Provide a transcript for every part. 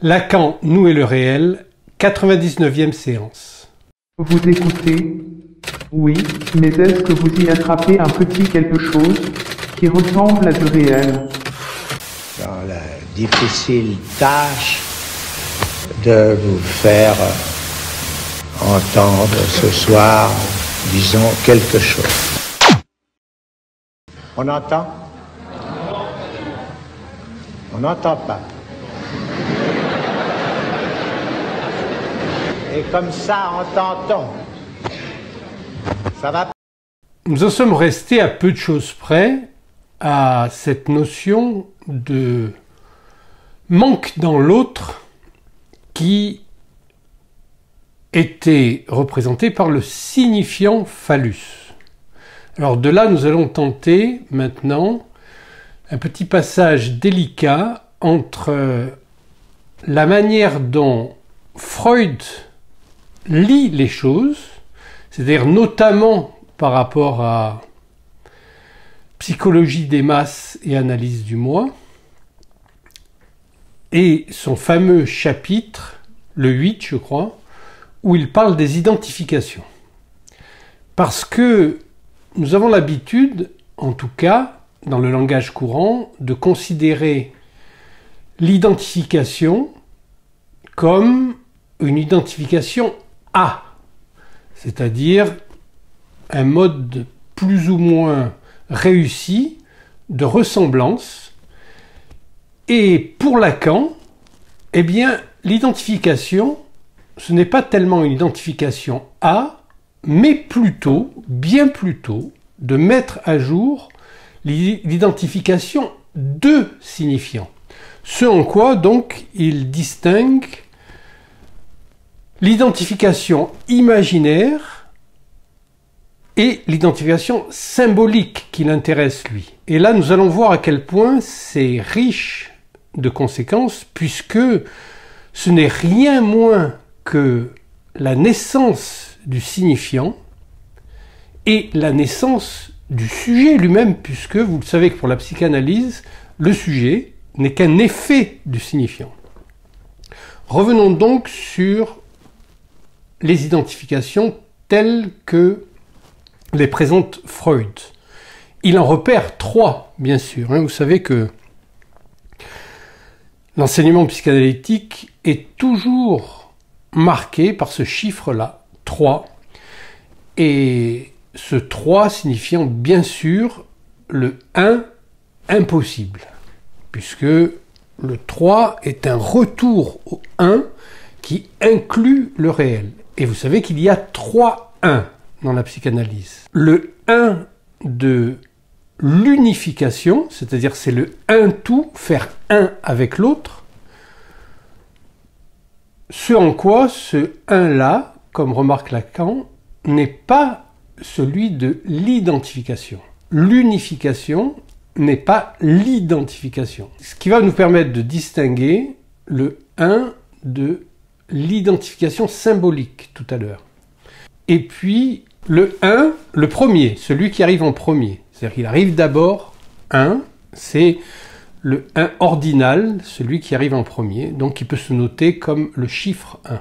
Lacan, nous et le réel, 99e séance. Vous écoutez? Oui, mais est-ce que vous y attrapez un petit quelque chose qui ressemble à du réel? Dans la difficile tâche de vous faire entendre ce soir, disons, quelque chose. On entend? On n'entend pas. Et comme ça, entend-on. Ça va? Nous en sommes restés à peu de choses près à cette notion de manque dans l'autre qui était représentée par le signifiant phallus. Alors de là, nous allons tenter maintenant un petit passage délicat entre la manière dont Freud lit les choses, c'est-à-dire notamment par rapport à psychologie des masses et analyse du moi, et son fameux chapitre, le 8 je crois, où il parle des identifications. Parce que nous avons l'habitude, en tout cas dans le langage courant, de considérer l'identification comme une identification à, c'est-à-dire un mode plus ou moins réussi de ressemblance. Et pour Lacan, eh bien, l'identification, ce n'est pas tellement une identification à, mais plutôt, bien plutôt, de mettre à jour l'identification de signifiants. Ce en quoi, donc, il distingue l'identification imaginaire et l'identification symbolique qui l'intéresse lui. Et là, nous allons voir à quel point c'est riche de conséquences, puisque ce n'est rien moins que la naissance du signifiant et la naissance du sujet lui-même, puisque vous le savez que pour la psychanalyse, le sujet n'est qu'un effet du signifiant. Revenons donc sur les identifications telles que les présente Freud. Il en repère 3, bien sûr. Vous savez que l'enseignement psychanalytique est toujours marqué par ce chiffre-là, 3. Et ce 3 signifiant bien sûr le 1 impossible, puisque le 3 est un retour au 1 qui inclut le réel. Et vous savez qu'il y a 3 1 dans la psychanalyse. Le 1 de l'unification, c'est-à-dire c'est le un tout, faire un avec l'autre, ce en quoi ce 1-là, comme remarque Lacan, n'est pas celui de l'identification. L'unification n'est pas l'identification. Ce qui va nous permettre de distinguer le 1 de l'identification symbolique tout à l'heure. Et puis le 1, le premier, celui qui arrive en premier. C'est-à-dire qu'il arrive d'abord 1, c'est le 1 ordinal, celui qui arrive en premier, donc il peut se noter comme le chiffre 1.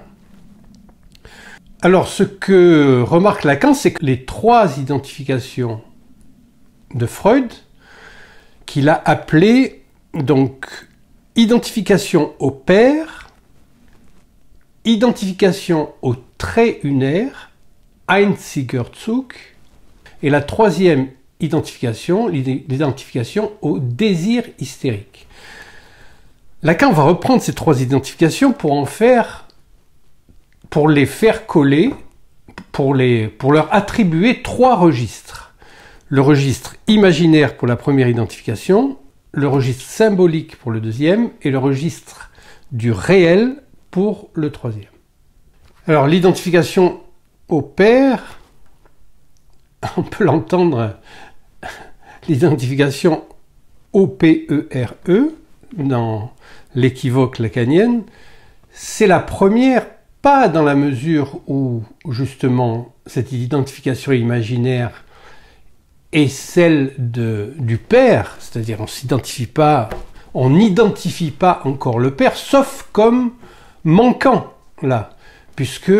Alors ce que remarque Lacan, c'est que les 3 identifications de Freud, qu'il a appelées donc identification au père, identification au trait unaire, Einzigerzug, et la 3e identification, l'identification au désir hystérique. Lacan va reprendre ces 3 identifications pour les faire coller, pour leur attribuer 3 registres. Le registre imaginaire pour la première identification, le registre symbolique pour le deuxième, et le registre du réel pour le 3e. Alors l'identification au père, on peut l'entendre, l'identification au P-E-R-E, dans l'équivoque lacanienne, c'est la première, pas dans la mesure où justement cette identification imaginaire est celle du père, c'est-à-dire on ne s'identifie pas On n'identifie pas encore le père, sauf comme manquant, là, puisque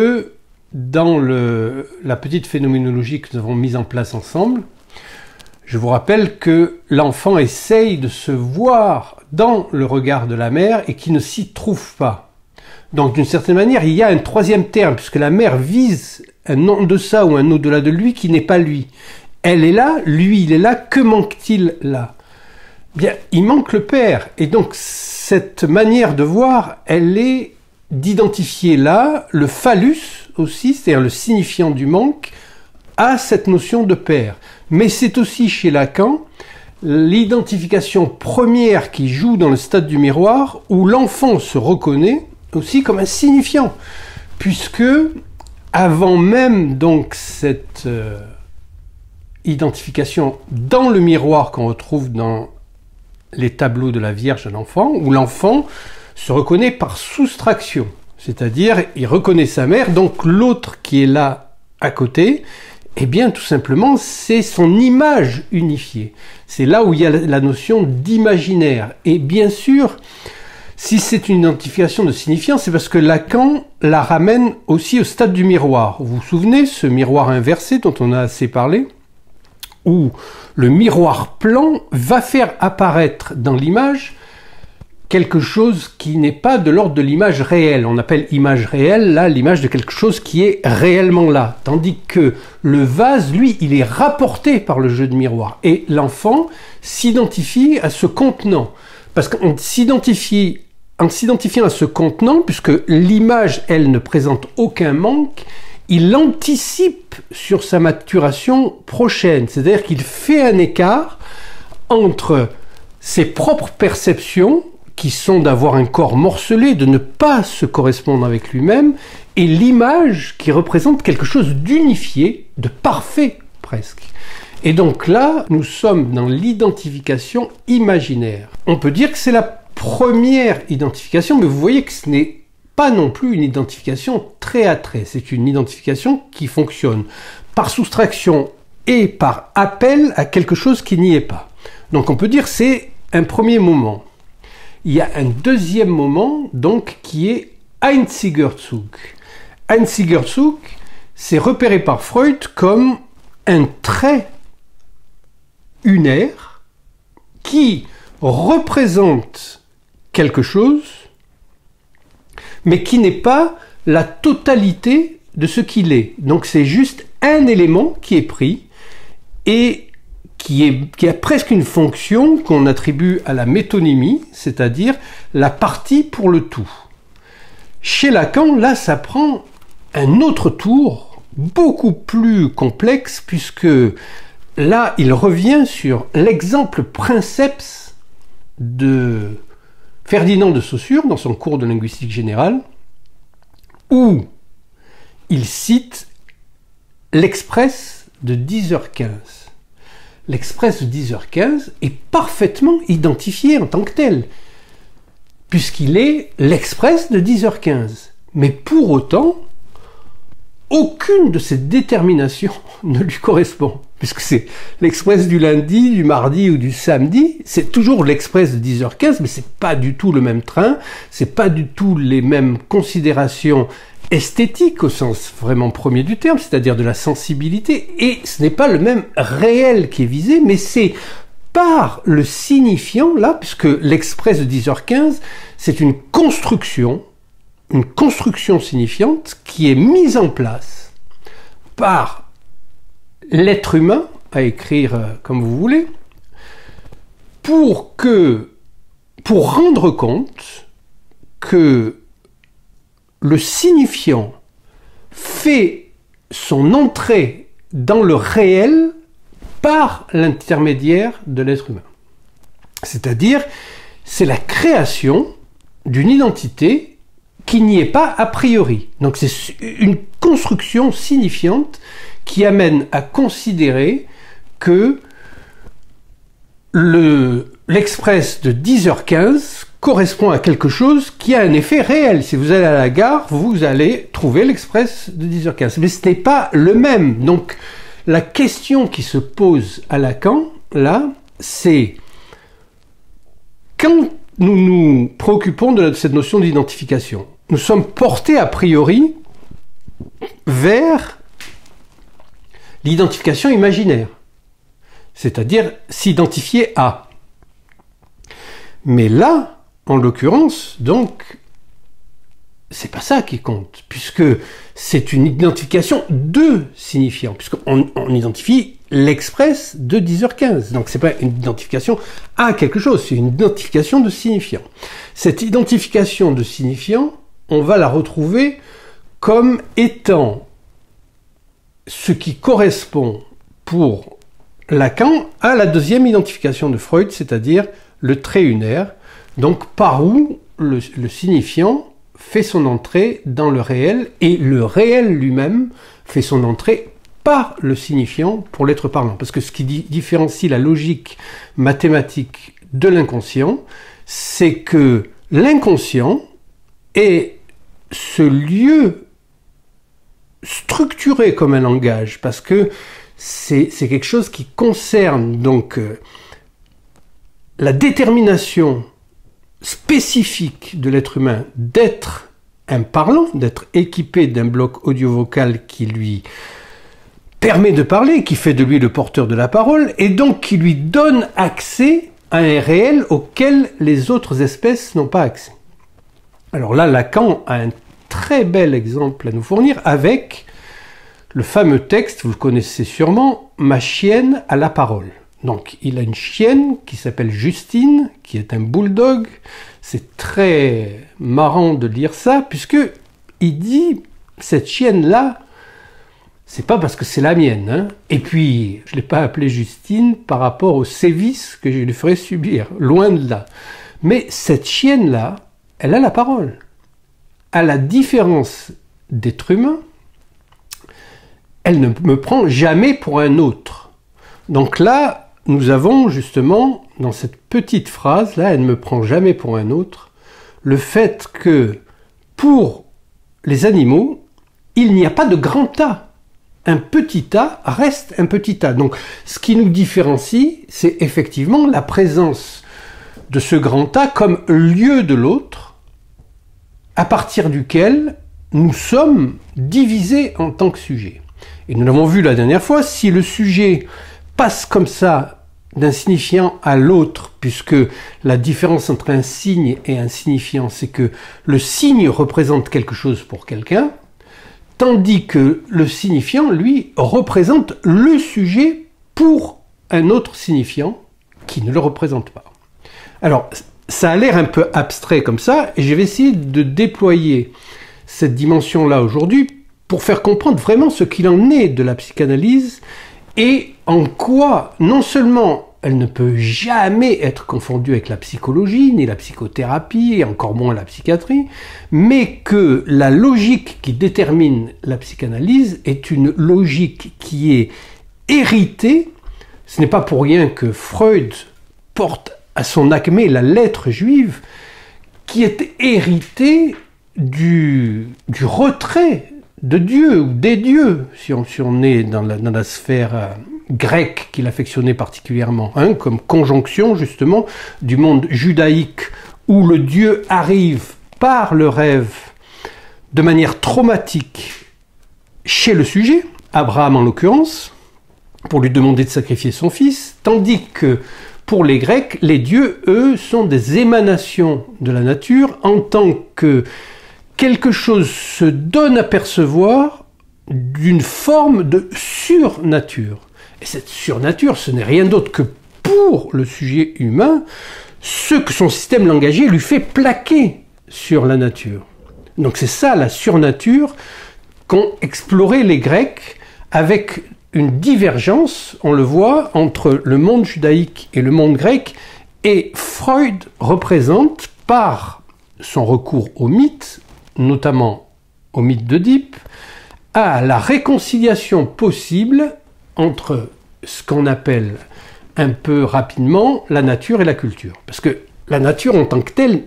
dans la petite phénoménologie que nous avons mise en place ensemble, je vous rappelle que l'enfant essaye de se voir dans le regard de la mère et qui ne s'y trouve pas. Donc d'une certaine manière, il y a un troisième terme, puisque la mère vise un en deçà ou un au-delà de lui qui n'est pas lui. Elle est là, lui il est là, que manque-t-il là? Bien, il manque le père. Et donc cette manière de voir, elle est d'identifier là le phallus aussi, c'est-à-dire le signifiant du manque, à cette notion de père. Mais c'est aussi chez Lacan l'identification première qui joue dans le stade du miroir, où l'enfant se reconnaît aussi comme un signifiant, puisque avant même donc cette identification dans le miroir qu'on retrouve dans les tableaux de la Vierge de l'enfant, où l'enfant se reconnaît par soustraction, c'est-à-dire il reconnaît sa mère, donc l'autre qui est là à côté, eh bien tout simplement c'est son image unifiée. C'est là où il y a la notion d'imaginaire. Et bien sûr, si c'est une identification de signifiant, c'est parce que Lacan la ramène aussi au stade du miroir. Vous vous souvenez, ce miroir inversé dont on a assez parlé, où le miroir plan va faire apparaître dans l'image quelque chose qui n'est pas de l'ordre de l'image réelle. On appelle image réelle, là, l'image de quelque chose qui est réellement là. Tandis que le vase, lui, il est rapporté par le jeu de miroir. Et l'enfant s'identifie à ce contenant. Parce qu'en s'identifiant à ce contenant, puisque l'image, elle, ne présente aucun manque, il anticipe sur sa maturation prochaine. C'est-à-dire qu'il fait un écart entre ses propres perceptions, qui sont d'avoir un corps morcelé, de ne pas se correspondre avec lui-même, et l'image qui représente quelque chose d'unifié, de parfait presque. Et donc là, nous sommes dans l'identification imaginaire. On peut dire que c'est la première identification, mais vous voyez que ce n'est pas non plus une identification trait à trait. C'est une identification qui fonctionne par soustraction et par appel à quelque chose qui n'y est pas. Donc on peut dire que c'est un premier moment. Il y a un deuxième moment, donc, qui est Einzigerzug. Einzigerzug, c'est repéré par Freud comme un trait unaire qui représente quelque chose, mais qui n'est pas la totalité de ce qu'il est. Donc c'est juste un élément qui est pris et qui a presque une fonction qu'on attribue à la métonymie, c'est-à-dire la partie pour le tout. Chez Lacan, là, ça prend un autre tour, beaucoup plus complexe, puisque là, il revient sur l'exemple princeps de Ferdinand de Saussure, dans son cours de linguistique générale, où il cite l'Express de 10h15. L'Express de 10h15 est parfaitement identifié en tant que tel, puisqu'il est l'Express de 10h15. Mais pour autant, aucune de ces déterminations ne lui correspond, puisque c'est l'Express du lundi, du mardi ou du samedi, c'est toujours l'Express de 10h15, mais c'est pas du tout le même train, c'est pas du tout les mêmes considérations esthétique au sens vraiment premier du terme, c'est-à-dire de la sensibilité, et ce n'est pas le même réel qui est visé, mais c'est par le signifiant, là, puisque l'Express de 10h15, c'est une construction signifiante qui est mise en place par l'être humain, à écrire comme vous voulez, pour rendre compte que le signifiant fait son entrée dans le réel par l'intermédiaire de l'être humain. C'est-à-dire, c'est la création d'une identité qui n'y est pas a priori. Donc c'est une construction signifiante qui amène à considérer que l'Express de 10h15 correspond à quelque chose qui a un effet réel. Si vous allez à la gare, vous allez trouver l'Express de 10h15. Mais ce n'est pas le même. Donc, la question qui se pose à Lacan, là, c'est quand nous nous préoccupons de cette notion d'identification. Nous sommes portés a priori vers l'identification imaginaire, c'est-à-dire s'identifier à. Mais là, en l'occurrence, donc, c'est pas ça qui compte, puisque c'est une identification de signifiant, puisqu'on identifie l'express de 10h15. Donc c'est pas une identification à quelque chose, c'est une identification de signifiant. Cette identification de signifiant, on va la retrouver comme étant ce qui correspond pour Lacan à la deuxième identification de Freud, c'est-à-dire le trait unaire, donc par où le signifiant fait son entrée dans le réel, et le réel lui-même fait son entrée par le signifiant pour l'être parlant. Parce que ce qui différencie la logique mathématique de l'inconscient, c'est que l'inconscient est ce lieu structuré comme un langage, parce que c'est quelque chose qui concerne donc la détermination spécifique de l'être humain d'être un parlant, d'être équipé d'un bloc audio-vocal qui lui permet de parler, qui fait de lui le porteur de la parole, et donc qui lui donne accès à un réel auquel les autres espèces n'ont pas accès. Alors là, Lacan a un très bel exemple à nous fournir avec le fameux texte, vous le connaissez sûrement, « Ma chienne a la parole ». Donc, il a une chienne qui s'appelle Justine, qui est un bulldog. C'est très marrant de lire ça, puisque il dit, cette chienne-là, c'est pas parce que c'est la mienne, hein. Et puis, je l'ai pas appelée Justine par rapport aux sévices que je lui ferais subir, loin de là. Mais cette chienne-là, elle a la parole. À la différence d'être humain, elle ne me prend jamais pour un autre. Donc là, nous avons justement, dans cette petite phrase-là, elle ne me prend jamais pour un autre, le fait que, pour les animaux, il n'y a pas de grand A. Un petit A reste un petit A. Donc, ce qui nous différencie, c'est effectivement la présence de ce grand A comme lieu de l'autre, à partir duquel nous sommes divisés en tant que sujet. Et nous l'avons vu la dernière fois, si le sujet passe comme ça d'un signifiant à l'autre, puisque la différence entre un signe et un signifiant, c'est que le signe représente quelque chose pour quelqu'un, tandis que le signifiant, lui, représente le sujet pour un autre signifiant qui ne le représente pas. Alors, ça a l'air un peu abstrait comme ça, et je vais essayer de déployer cette dimension-là aujourd'hui pour faire comprendre vraiment ce qu'il en est de la psychanalyse et en quoi, non seulement elle ne peut jamais être confondue avec la psychologie, ni la psychothérapie, et encore moins la psychiatrie, mais que la logique qui détermine la psychanalyse est une logique qui est héritée. Ce n'est pas pour rien que Freud porte à son acmé la lettre juive, qui est héritée du retrait de Dieu, ou des dieux, si on est dans la sphère grecque qu'il affectionnait particulièrement, hein, comme conjonction justement du monde judaïque où le Dieu arrive par le rêve de manière traumatique chez le sujet, Abraham en l'occurrence, pour lui demander de sacrifier son fils, tandis que pour les Grecs, les dieux, eux, sont des émanations de la nature en tant que quelque chose se donne à percevoir d'une forme de surnature. Et cette surnature, ce n'est rien d'autre que pour le sujet humain, ce que son système langagier lui fait plaquer sur la nature. Donc c'est ça la surnature qu'ont exploré les Grecs avec une divergence, on le voit, entre le monde judaïque et le monde grec, et Freud représente par son recours au mythe, notamment au mythe d'Oedipe, à la réconciliation possible entre ce qu'on appelle un peu rapidement la nature et la culture. Parce que la nature en tant que telle,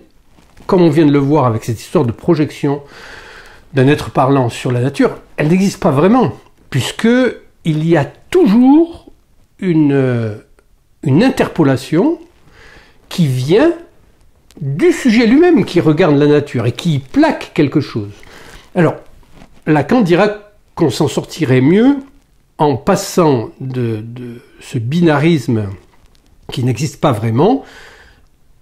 comme on vient de le voir avec cette histoire de projection d'un être parlant sur la nature, elle n'existe pas vraiment, puisqu'il y a toujours une interpolation qui vient du sujet lui-même qui regarde la nature et qui y plaque quelque chose. Alors, Lacan dira qu'on s'en sortirait mieux en passant de ce binarisme qui n'existe pas vraiment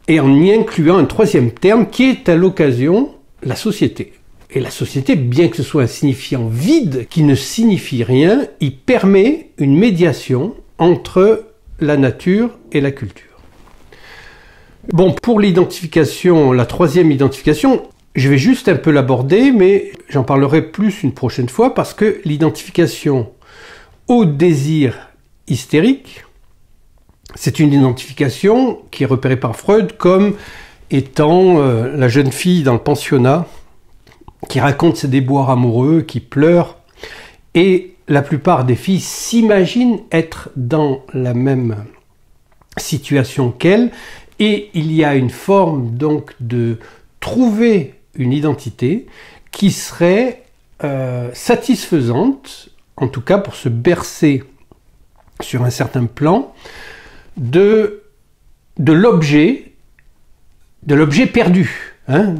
et en y incluant un troisième terme qui est à l'occasion la société. Et la société, bien que ce soit un signifiant vide qui ne signifie rien, il permet une médiation entre la nature et la culture. Bon, pour l'identification, la troisième identification, je vais juste un peu l'aborder, mais j'en parlerai plus une prochaine fois parce que l'identification au désir hystérique, c'est une identification qui est repérée par Freud comme étant la jeune fille dans le pensionnat qui raconte ses déboires amoureux, qui pleure, et la plupart des filles s'imaginent être dans la même situation qu'elle, et il y a une forme donc de trouver une identité qui serait satisfaisante, en tout cas pour se bercer sur un certain plan, de l'objet perdu. Hein,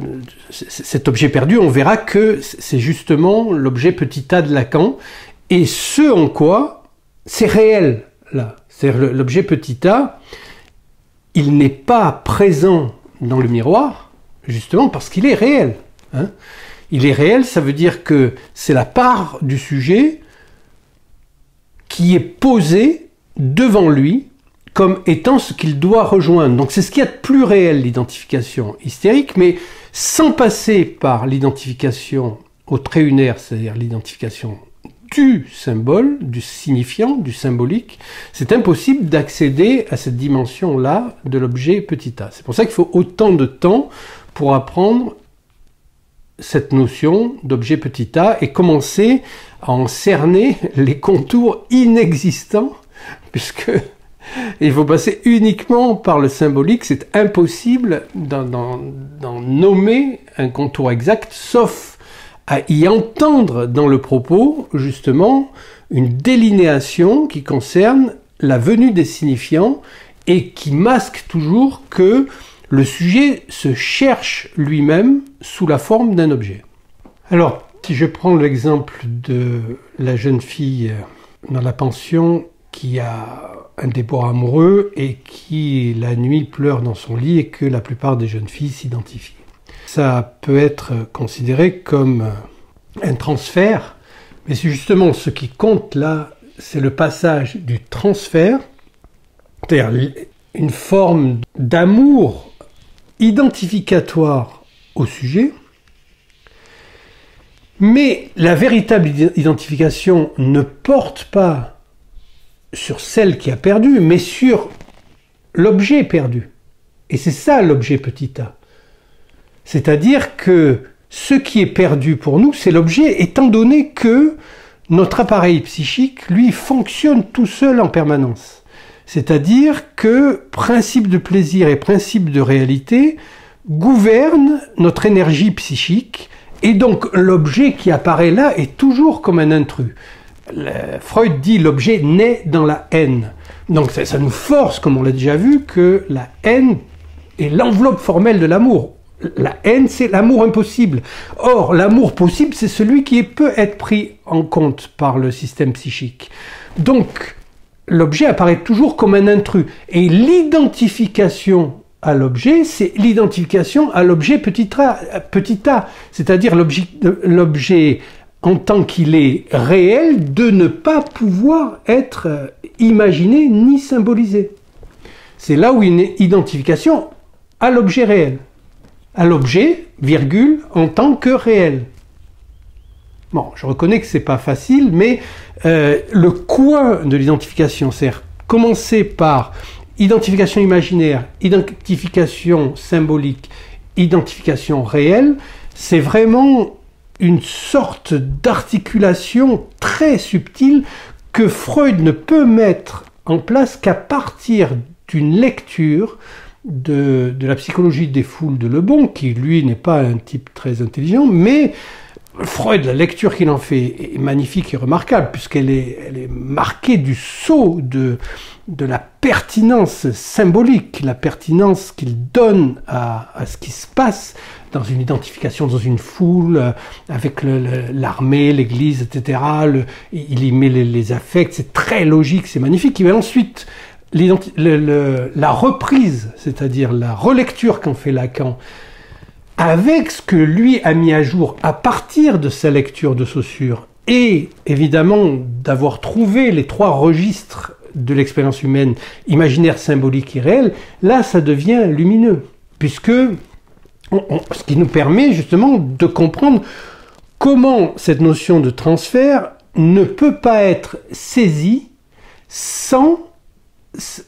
cet objet perdu, on verra que c'est justement l'objet petit a de Lacan, et ce en quoi c'est réel, là. C'est-à-dire l'objet petit a, il n'est pas présent dans le miroir, justement parce qu'il est réel. Hein. Il est réel, ça veut dire que c'est la part du sujet qui est posée devant lui, comme étant ce qu'il doit rejoindre. Donc c'est ce qu'il y a de plus réel, l'identification hystérique, mais sans passer par l'identification au trait unaire, c'est-à-dire l'identification du symbole, du signifiant, du symbolique, c'est impossible d'accéder à cette dimension-là de l'objet petit a. C'est pour ça qu'il faut autant de temps pour apprendre cette notion d'objet petit a et commencer à en cerner les contours inexistants, puisque il faut passer uniquement par le symbolique, c'est impossible d'en nommer un contour exact, sauf à y entendre dans le propos, justement, une délinéation qui concerne la venue des signifiants et qui masque toujours que le sujet se cherche lui-même sous la forme d'un objet. Alors, si je prends l'exemple de la jeune fille dans la pension qui a un déboire amoureux et qui, la nuit, pleure dans son lit et que la plupart des jeunes filles s'identifient. Ça peut être considéré comme un transfert, mais c'est justement ce qui compte là, c'est le passage du transfert, c'est-à-dire une forme d'amour identificatoire au sujet, mais la véritable identification ne porte pas sur celle qui a perdu, mais sur l'objet perdu. Et c'est ça l'objet petit a. C'est-à-dire que ce qui est perdu pour nous, c'est l'objet, étant donné que notre appareil psychique, lui, fonctionne tout seul en permanence. C'est-à-dire que principe de plaisir et principe de réalité gouvernent notre énergie psychique, et donc l'objet qui apparaît là est toujours comme un intrus. Freud dit l'objet naît dans la haine. Donc ça nous force, comme on l'a déjà vu, que la haine est l'enveloppe formelle de l'amour. La haine, c'est l'amour impossible. Or, l'amour possible, c'est celui qui peut être pris en compte par le système psychique. Donc, l'objet apparaît toujours comme un intrus. Et l'identification à l'objet, c'est l'identification à l'objet petit a. C'est-à-dire l'objet en tant qu'il est réel, de ne pas pouvoir être imaginé ni symbolisé. C'est là où une identification à l'objet réel. À l'objet, virgule, en tant que réel. Bon, je reconnais que c'est pas facile, mais le coin de l'identification, c'est commencer par identification imaginaire, identification symbolique, identification réelle, c'est vraiment une sorte d'articulation très subtile que Freud ne peut mettre en place qu'à partir d'une lecture de la psychologie des foules de Le Bon, qui lui n'est pas un type très intelligent, mais Freud, la lecture qu'il en fait est magnifique et remarquable, puisqu'elle elle est marquée du sceau de la pertinence symbolique, la pertinence qu'il donne à ce qui se passe dans une identification, dans une foule, avec l'armée, l'église, etc. Il y met les affects, c'est très logique, c'est magnifique. Et ensuite, la reprise, c'est-à-dire la relecture qu'en fait Lacan, avec ce que lui a mis à jour à partir de sa lecture de Saussure, et évidemment d'avoir trouvé les 3 registres de l'expérience humaine, imaginaire, symbolique et réel, là ça devient lumineux, puisque ce qui nous permet justement de comprendre comment cette notion de transfert ne peut pas être saisie sans,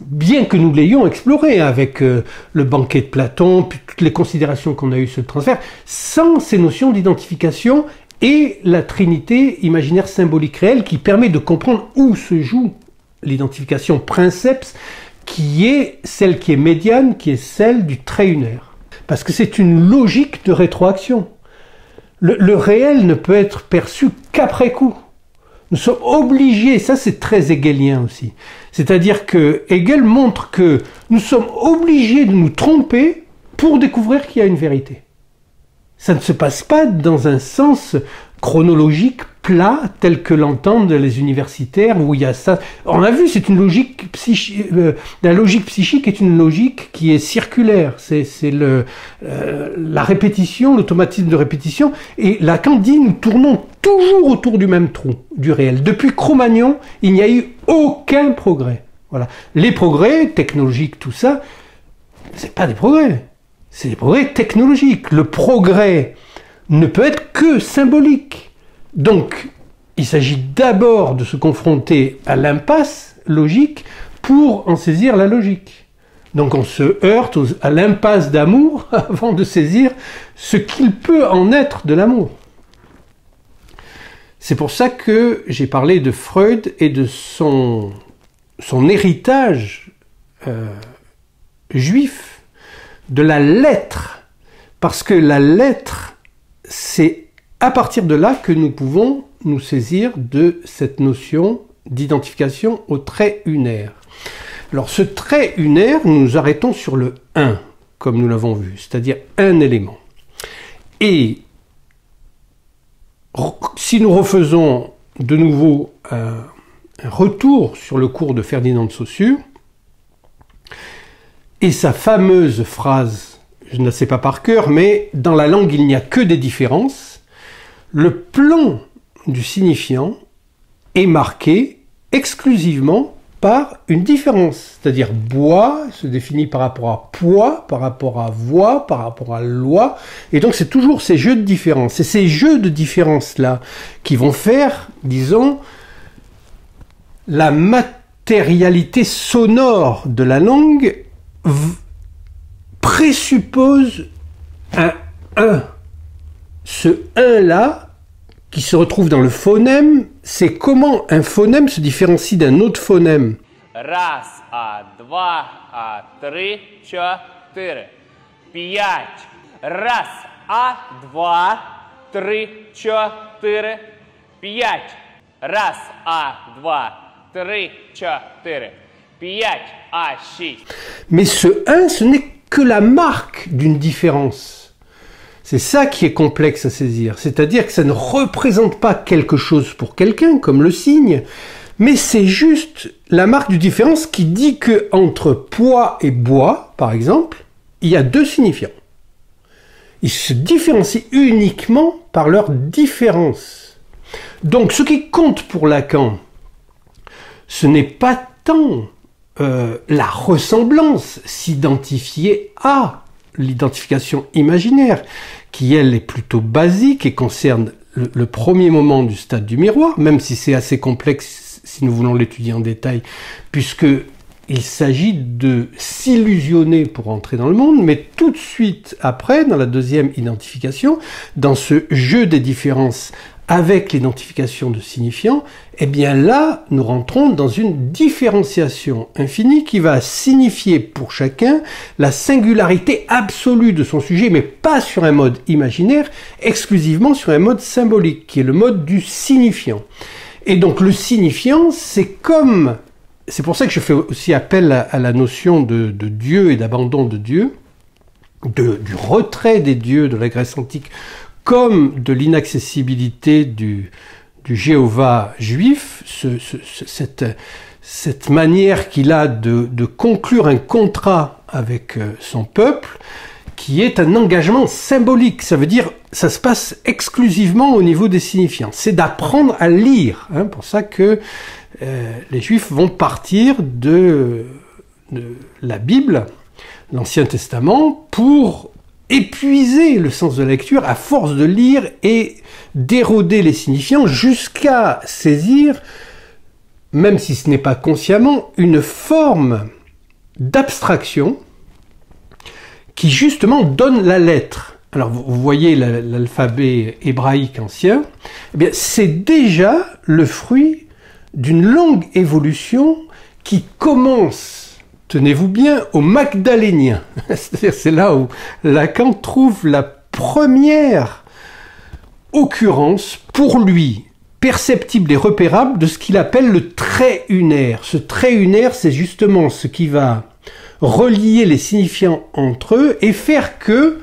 bien que nous l'ayons exploré avec le banquet de Platon, puis toutes les considérations qu'on a eues sur le transfert, sans ces notions d'identification et la trinité imaginaire symbolique réelle qui permet de comprendre où se joue l'identification princeps, qui est celle qui est médiane, qui est celle du trait unaire. Parce que c'est une logique de rétroaction. Le réel ne peut être perçu qu'après coup. Nous sommes obligés, ça c'est très hegelien aussi, c'est-à-dire que Hegel montre que nous sommes obligés de nous tromper pour découvrir qu'il y a une vérité. Ça ne se passe pas dans un sens chronologique plat tel que l'entendent les universitaires où il y a ça. On a vu, c'est une logique psychique. La logique psychique est une logique qui est circulaire. C'est la répétition, l'automatisme de répétition. Et Lacan dit, nous tournons toujours autour du même trou, du réel. Depuis Cro-Magnon, il n'y a eu aucun progrès. Voilà. Les progrès technologiques, tout ça, c'est pas des progrès. C'est des progrès technologiques. Le progrès ne peut être que symbolique. Donc, il s'agit d'abord de se confronter à l'impasse logique pour en saisir la logique. Donc on se heurte à l'impasse d'amour avant de saisir ce qu'il peut en être de l'amour. C'est pour ça que j'ai parlé de Freud et de son héritage juif, de la lettre. Parce que la lettre, c'est à partir de là que nous pouvons nous saisir de cette notion d'identification au trait unaire. Alors ce trait unaire, nous nous arrêtons sur le 1, comme nous l'avons vu, c'est-à-dire un élément. Et si nous refaisons de nouveau un retour sur le cours de Ferdinand de Saussure, et sa fameuse phrase, je ne la sais pas par cœur, mais dans la langue il n'y a que des différences, le plan du signifiant est marqué exclusivement par une différence. C'est-à-dire bois se définit par rapport à poids, par rapport à voix, par rapport à loi. Et donc c'est toujours ces jeux de différence. C'est ces jeux de différence-là qui vont faire, disons, la matérialité sonore de la langue présuppose un 1. Ce 1-là, qui se retrouve dans le phonème, c'est comment un phonème se différencie d'un autre phonème. Раз, два, три, четыре, пять. Раз, два, три, четыре, пять. Раз, два, три, четыре, пять, шесть. Mais ce 1, ce n'est que la marque d'une différence. C'est ça qui est complexe à saisir, c'est-à-dire que ça ne représente pas quelque chose pour quelqu'un, comme le signe, mais c'est juste la marque de différence qui dit que entre poids et bois, par exemple, il y a deux signifiants. Ils se différencient uniquement par leur différence. Donc ce qui compte pour Lacan, ce n'est pas tant la ressemblance, s'identifier à l'identification imaginaire, qui elle est plutôt basique et concerne le premier moment du stade du miroir, même si c'est assez complexe si nous voulons l'étudier en détail, puisque il s'agit de s'illusionner pour entrer dans le monde, mais tout de suite après, dans la deuxième identification, dans ce jeu des différences avec l'identification de signifiants, eh bien là, nous rentrons dans une différenciation infinie qui va signifier pour chacun la singularité absolue de son sujet, mais pas sur un mode imaginaire, exclusivement sur un mode symbolique, qui est le mode du signifiant. Et donc le signifiant, c'est pour ça que je fais aussi appel à la notion de Dieu et d'abandon de Dieu, du retrait des dieux de la Grèce antique, comme de l'inaccessibilité du Jéhovah juif, cette manière qu'il a de conclure un contrat avec son peuple, qui est un engagement symbolique. Ça veut dire, ça se passe exclusivement au niveau des signifiants. C'est d'apprendre à lire. Pour ça que les Juifs vont partir de la Bible, l'Ancien Testament, pour épuiser le sens de la lecture à force de lire et d'éroder les signifiants jusqu'à saisir, même si ce n'est pas consciemment, une forme d'abstraction qui justement donne la lettre. Alors vous voyez l'alphabet hébraïque ancien, eh bien c'est déjà le fruit d'une longue évolution qui commence, tenez-vous bien, au magdalénien. C'est-à-dire c'est là où Lacan trouve la première occurrence pour lui perceptible et repérable de ce qu'il appelle le trait unaire. Ce trait unaire, c'est justement ce qui va relier les signifiants entre eux et faire que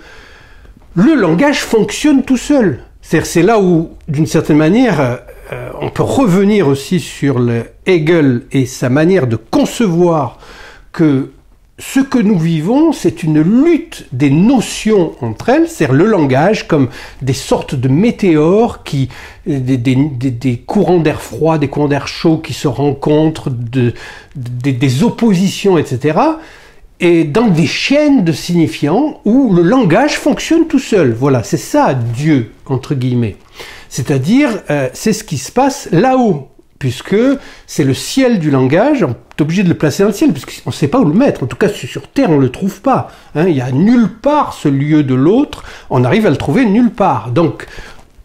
le langage fonctionne tout seul. C'est-à-dire c'est là où, d'une certaine manière, on peut revenir aussi sur Hegel et sa manière de concevoir que ce que nous vivons, c'est une lutte des notions entre elles, c'est-à-dire le langage comme des sortes de météores, des courants d'air froid, des courants d'air chaud qui se rencontrent, des oppositions, etc., et dans des chaînes de signifiants où le langage fonctionne tout seul. Voilà, c'est ça Dieu, entre guillemets. C'est-à-dire, c'est ce qui se passe là-haut, puisque c'est le ciel du langage, on est obligé de le placer dans le ciel, puisqu'on ne sait pas où le mettre. En tout cas, sur Terre, on ne le trouve pas. Il n'y a nulle part ce lieu de l'autre, on arrive à le trouver nulle part. Donc,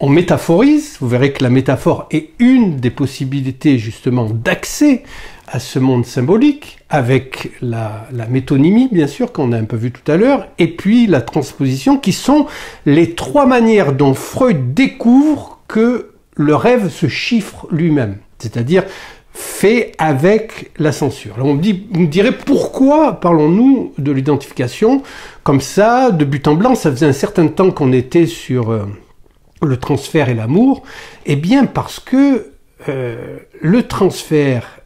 on métaphorise, vous verrez que la métaphore est une des possibilités justement d'accès à ce monde symbolique, avec la métonymie, bien sûr, qu'on a un peu vu tout à l'heure, et puis la transposition, qui sont les trois manières dont Freud découvre que le rêve se chiffre lui-même, c'est-à-dire fait avec la censure. Alors vous me direz, pourquoi parlons-nous de l'identification comme ça, de but en blanc? Ça faisait un certain temps qu'on était sur le transfert et l'amour. Eh bien parce que le transfert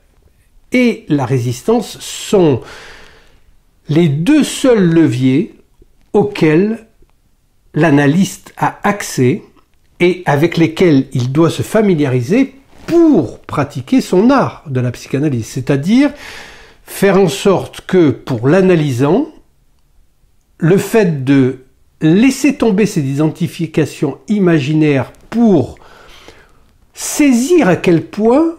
et la résistance sont les deux seuls leviers auxquels l'analyste a accès et avec lesquels il doit se familiariser pour pratiquer son art de la psychanalyse. C'est-à-dire faire en sorte que, pour l'analysant, le fait de laisser tomber ces identifications imaginaires pour saisir à quel point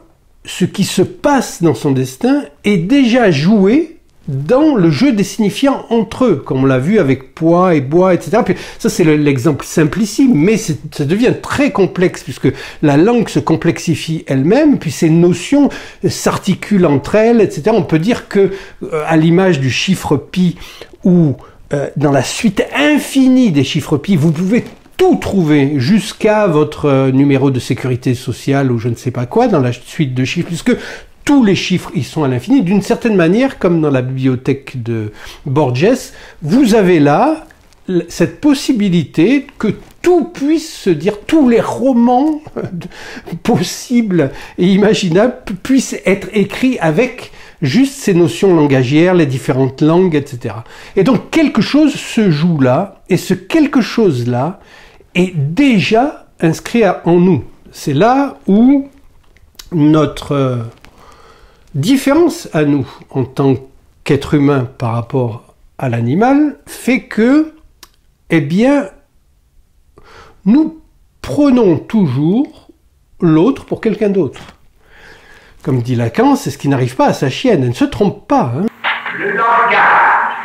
ce qui se passe dans son destin est déjà joué dans le jeu des signifiants entre eux, comme on l'a vu avec poids et bois, etc. Puis ça, c'est l'exemple simplissime, mais ça devient très complexe, puisque la langue se complexifie elle-même, puis ces notions s'articulent entre elles, etc. On peut dire que, à l'image du chiffre pi, ou dans la suite infinie des chiffres pi, vous pouvez tout trouver jusqu'à votre numéro de sécurité sociale ou je ne sais pas quoi dans la suite de chiffres, puisque tous les chiffres ils sont à l'infini. D'une certaine manière, comme dans la bibliothèque de Borges, vous avez là cette possibilité que tout puisse se dire, tous les romans possibles et imaginables puissent être écrits avec juste ces notions langagières, les différentes langues, etc. Et donc quelque chose se joue là, et ce quelque chose-là est déjà inscrit en nous. C'est là où notre différence à nous, en tant qu'être humain par rapport à l'animal, fait que, eh bien, nous prenons toujours l'autre pour quelqu'un d'autre. Comme dit Lacan, c'est ce qui n'arrive pas à sa chienne, elle ne se trompe pas. Le langage,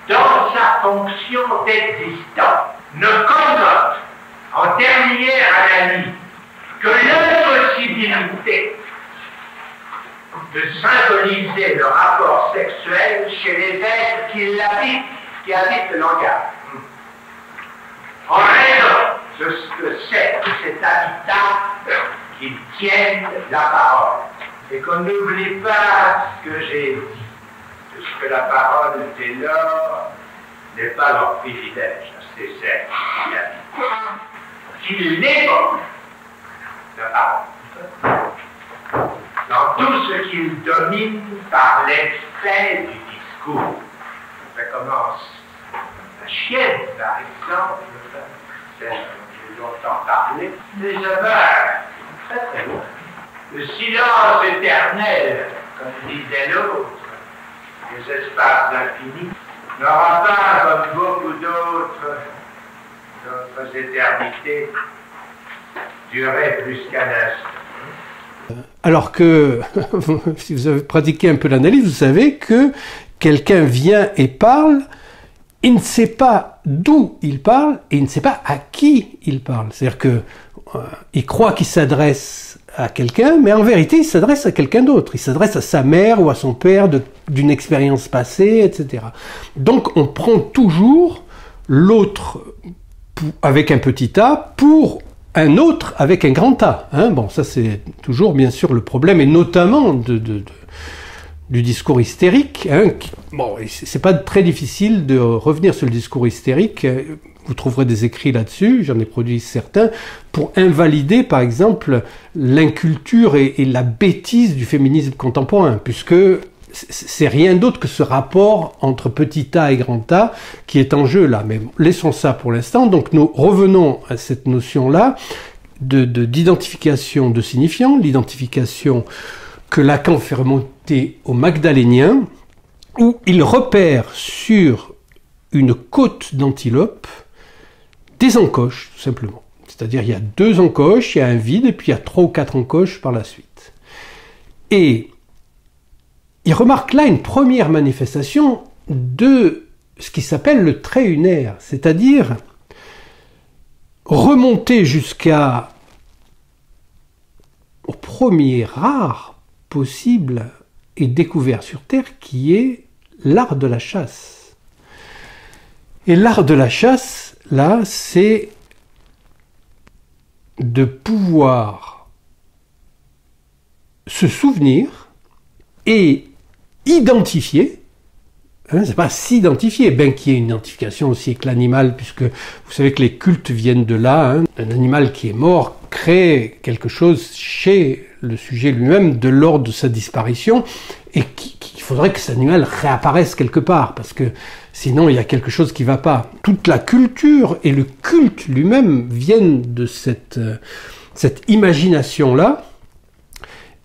dans sa fonction d'existant, ne connote, en dernière analyse, que l'impossibilité de symboliser le rapport sexuel chez les êtres qui habitent le langage. En raison de ce que c'est que cet habitat qu'ils tiennent la parole. Et qu'on n'oublie pas ce que j'ai dit, puisque la parole dès lors n'est pas leur privilège, c'est celle qui habitent. Qu'il l'évoque, la parole. Dans tout ce qu'il domine par l'effet du discours. Ça commence. La chienne, par exemple, celle dont j'ai longtemps parlé, les aveugle, très très loin. Le silence éternel, comme disait l'autre, les espaces infinis, n'aura pas, comme beaucoup d'autres éternités, duré plus qu'un instant. Alors que, si vous avez pratiqué un peu l'analyse, vous savez que quelqu'un vient et parle, il ne sait pas d'où il parle et il ne sait pas à qui il parle. C'est-à-dire que il croit qu'il s'adresse à quelqu'un, mais en vérité, il s'adresse à quelqu'un d'autre. Il s'adresse à sa mère ou à son père d'une expérience passée, etc. Donc, on prend toujours l'autre avec un petit a pour un autre avec un grand A. Hein, bon, ça c'est toujours bien sûr le problème, et notamment du discours hystérique. Hein, bon, c'est pas très difficile de revenir sur le discours hystérique. Vous trouverez des écrits là-dessus, j'en ai produit certains, pour invalider par exemple l'inculture et la bêtise du féminisme contemporain, puisque c'est rien d'autre que ce rapport entre petit a et grand A qui est en jeu là. Mais laissons ça pour l'instant. Donc nous revenons à cette notion-là d'identification de signifiant, l'identification que Lacan fait remonter au Magdalénien, où il repère sur une côte d'antilope des encoches, tout simplement. C'est-à-dire il y a 2 encoches, il y a un vide, et puis il y a 3 ou 4 encoches par la suite. Et il remarque là une première manifestation de ce qui s'appelle le trait unaire, c'est-à-dire remonter au premier art possible et découvert sur Terre, qui est l'art de la chasse. Et l'art de la chasse, là, c'est de pouvoir se souvenir et identifier, hein, c'est pas s'identifier, bien qu'il y ait une identification aussi avec l'animal, puisque vous savez que les cultes viennent de là, hein. Un animal qui est mort crée quelque chose chez le sujet lui-même de l'ordre de sa disparition, et qu'il faudrait que cet animal réapparaisse quelque part, parce que sinon il y a quelque chose qui va pas. Toute la culture et le culte lui-même viennent de cette imagination-là.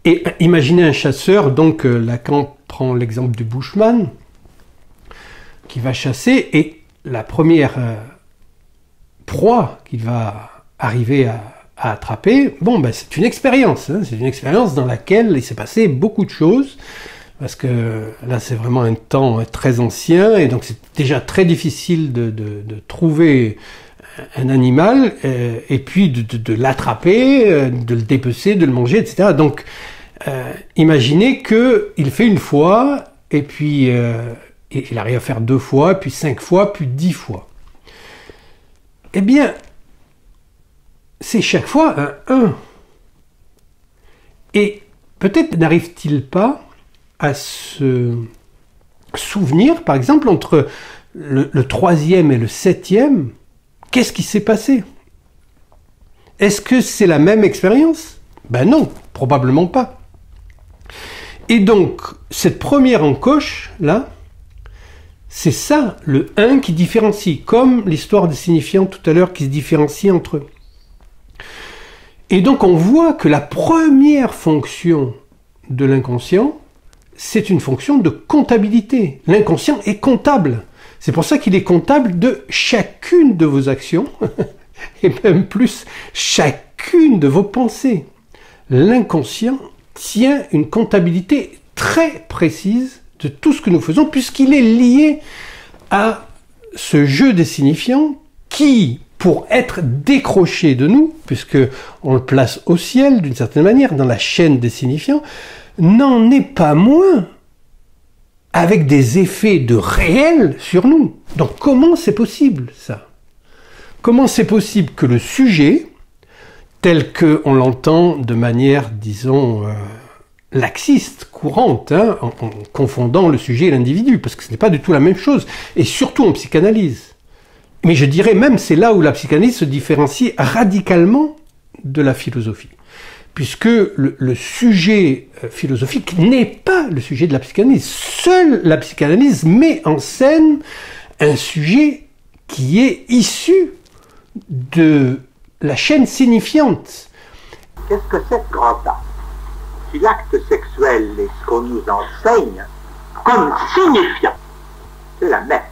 Et imaginez un chasseur, donc Lacan prend l'exemple du bushman, qui va chasser, et la première proie qu'il va arriver à attraper, bon, ben, c'est une expérience, hein, c'est une expérience dans laquelle il s'est passé beaucoup de choses, parce que là c'est vraiment un temps très ancien, et donc c'est déjà très difficile de trouver un animal, et puis de l'attraper, de le dépecer, de le manger, etc. Donc imaginez qu'il fait une fois, et puis il arrive à faire 2 fois, puis 5 fois, puis 10 fois. Eh bien, c'est chaque fois un 1. Et peut-être n'arrive-t-il pas à se souvenir, par exemple, entre le 3e et le 7e, qu'est-ce qui s'est passé? Est-ce que c'est la même expérience? Ben non, probablement pas. Et donc, cette première encoche, là, c'est ça, le 1 qui différencie, comme l'histoire des signifiants tout à l'heure qui se différencie entre eux. Et donc on voit que la première fonction de l'inconscient, c'est une fonction de comptabilité. L'inconscient est comptable. C'est pour ça qu'il est comptable de chacune de vos actions, et même plus, chacune de vos pensées. L'inconscient tient une comptabilité très précise de tout ce que nous faisons, puisqu'il est lié à ce jeu des signifiants qui, pour être décroché de nous, puisque on le place au ciel d'une certaine manière, dans la chaîne des signifiants, n'en est pas moins avec des effets de réel sur nous. Donc comment c'est possible ça? Comment c'est possible que le sujet, tel qu'on l'entend de manière, disons, laxiste, courante, hein, en confondant le sujet et l'individu, parce que ce n'est pas du tout la même chose, et surtout en psychanalyse. Mais je dirais même, c'est là où la psychanalyse se différencie radicalement de la philosophie, puisque le sujet philosophique n'est pas le sujet de la psychanalyse. Seule la psychanalyse met en scène un sujet qui est issu de la chaîne signifiante. Qu'est-ce que c'est que grand A? Si l'acte sexuel est ce qu'on nous enseigne comme signifiant, c'est la même.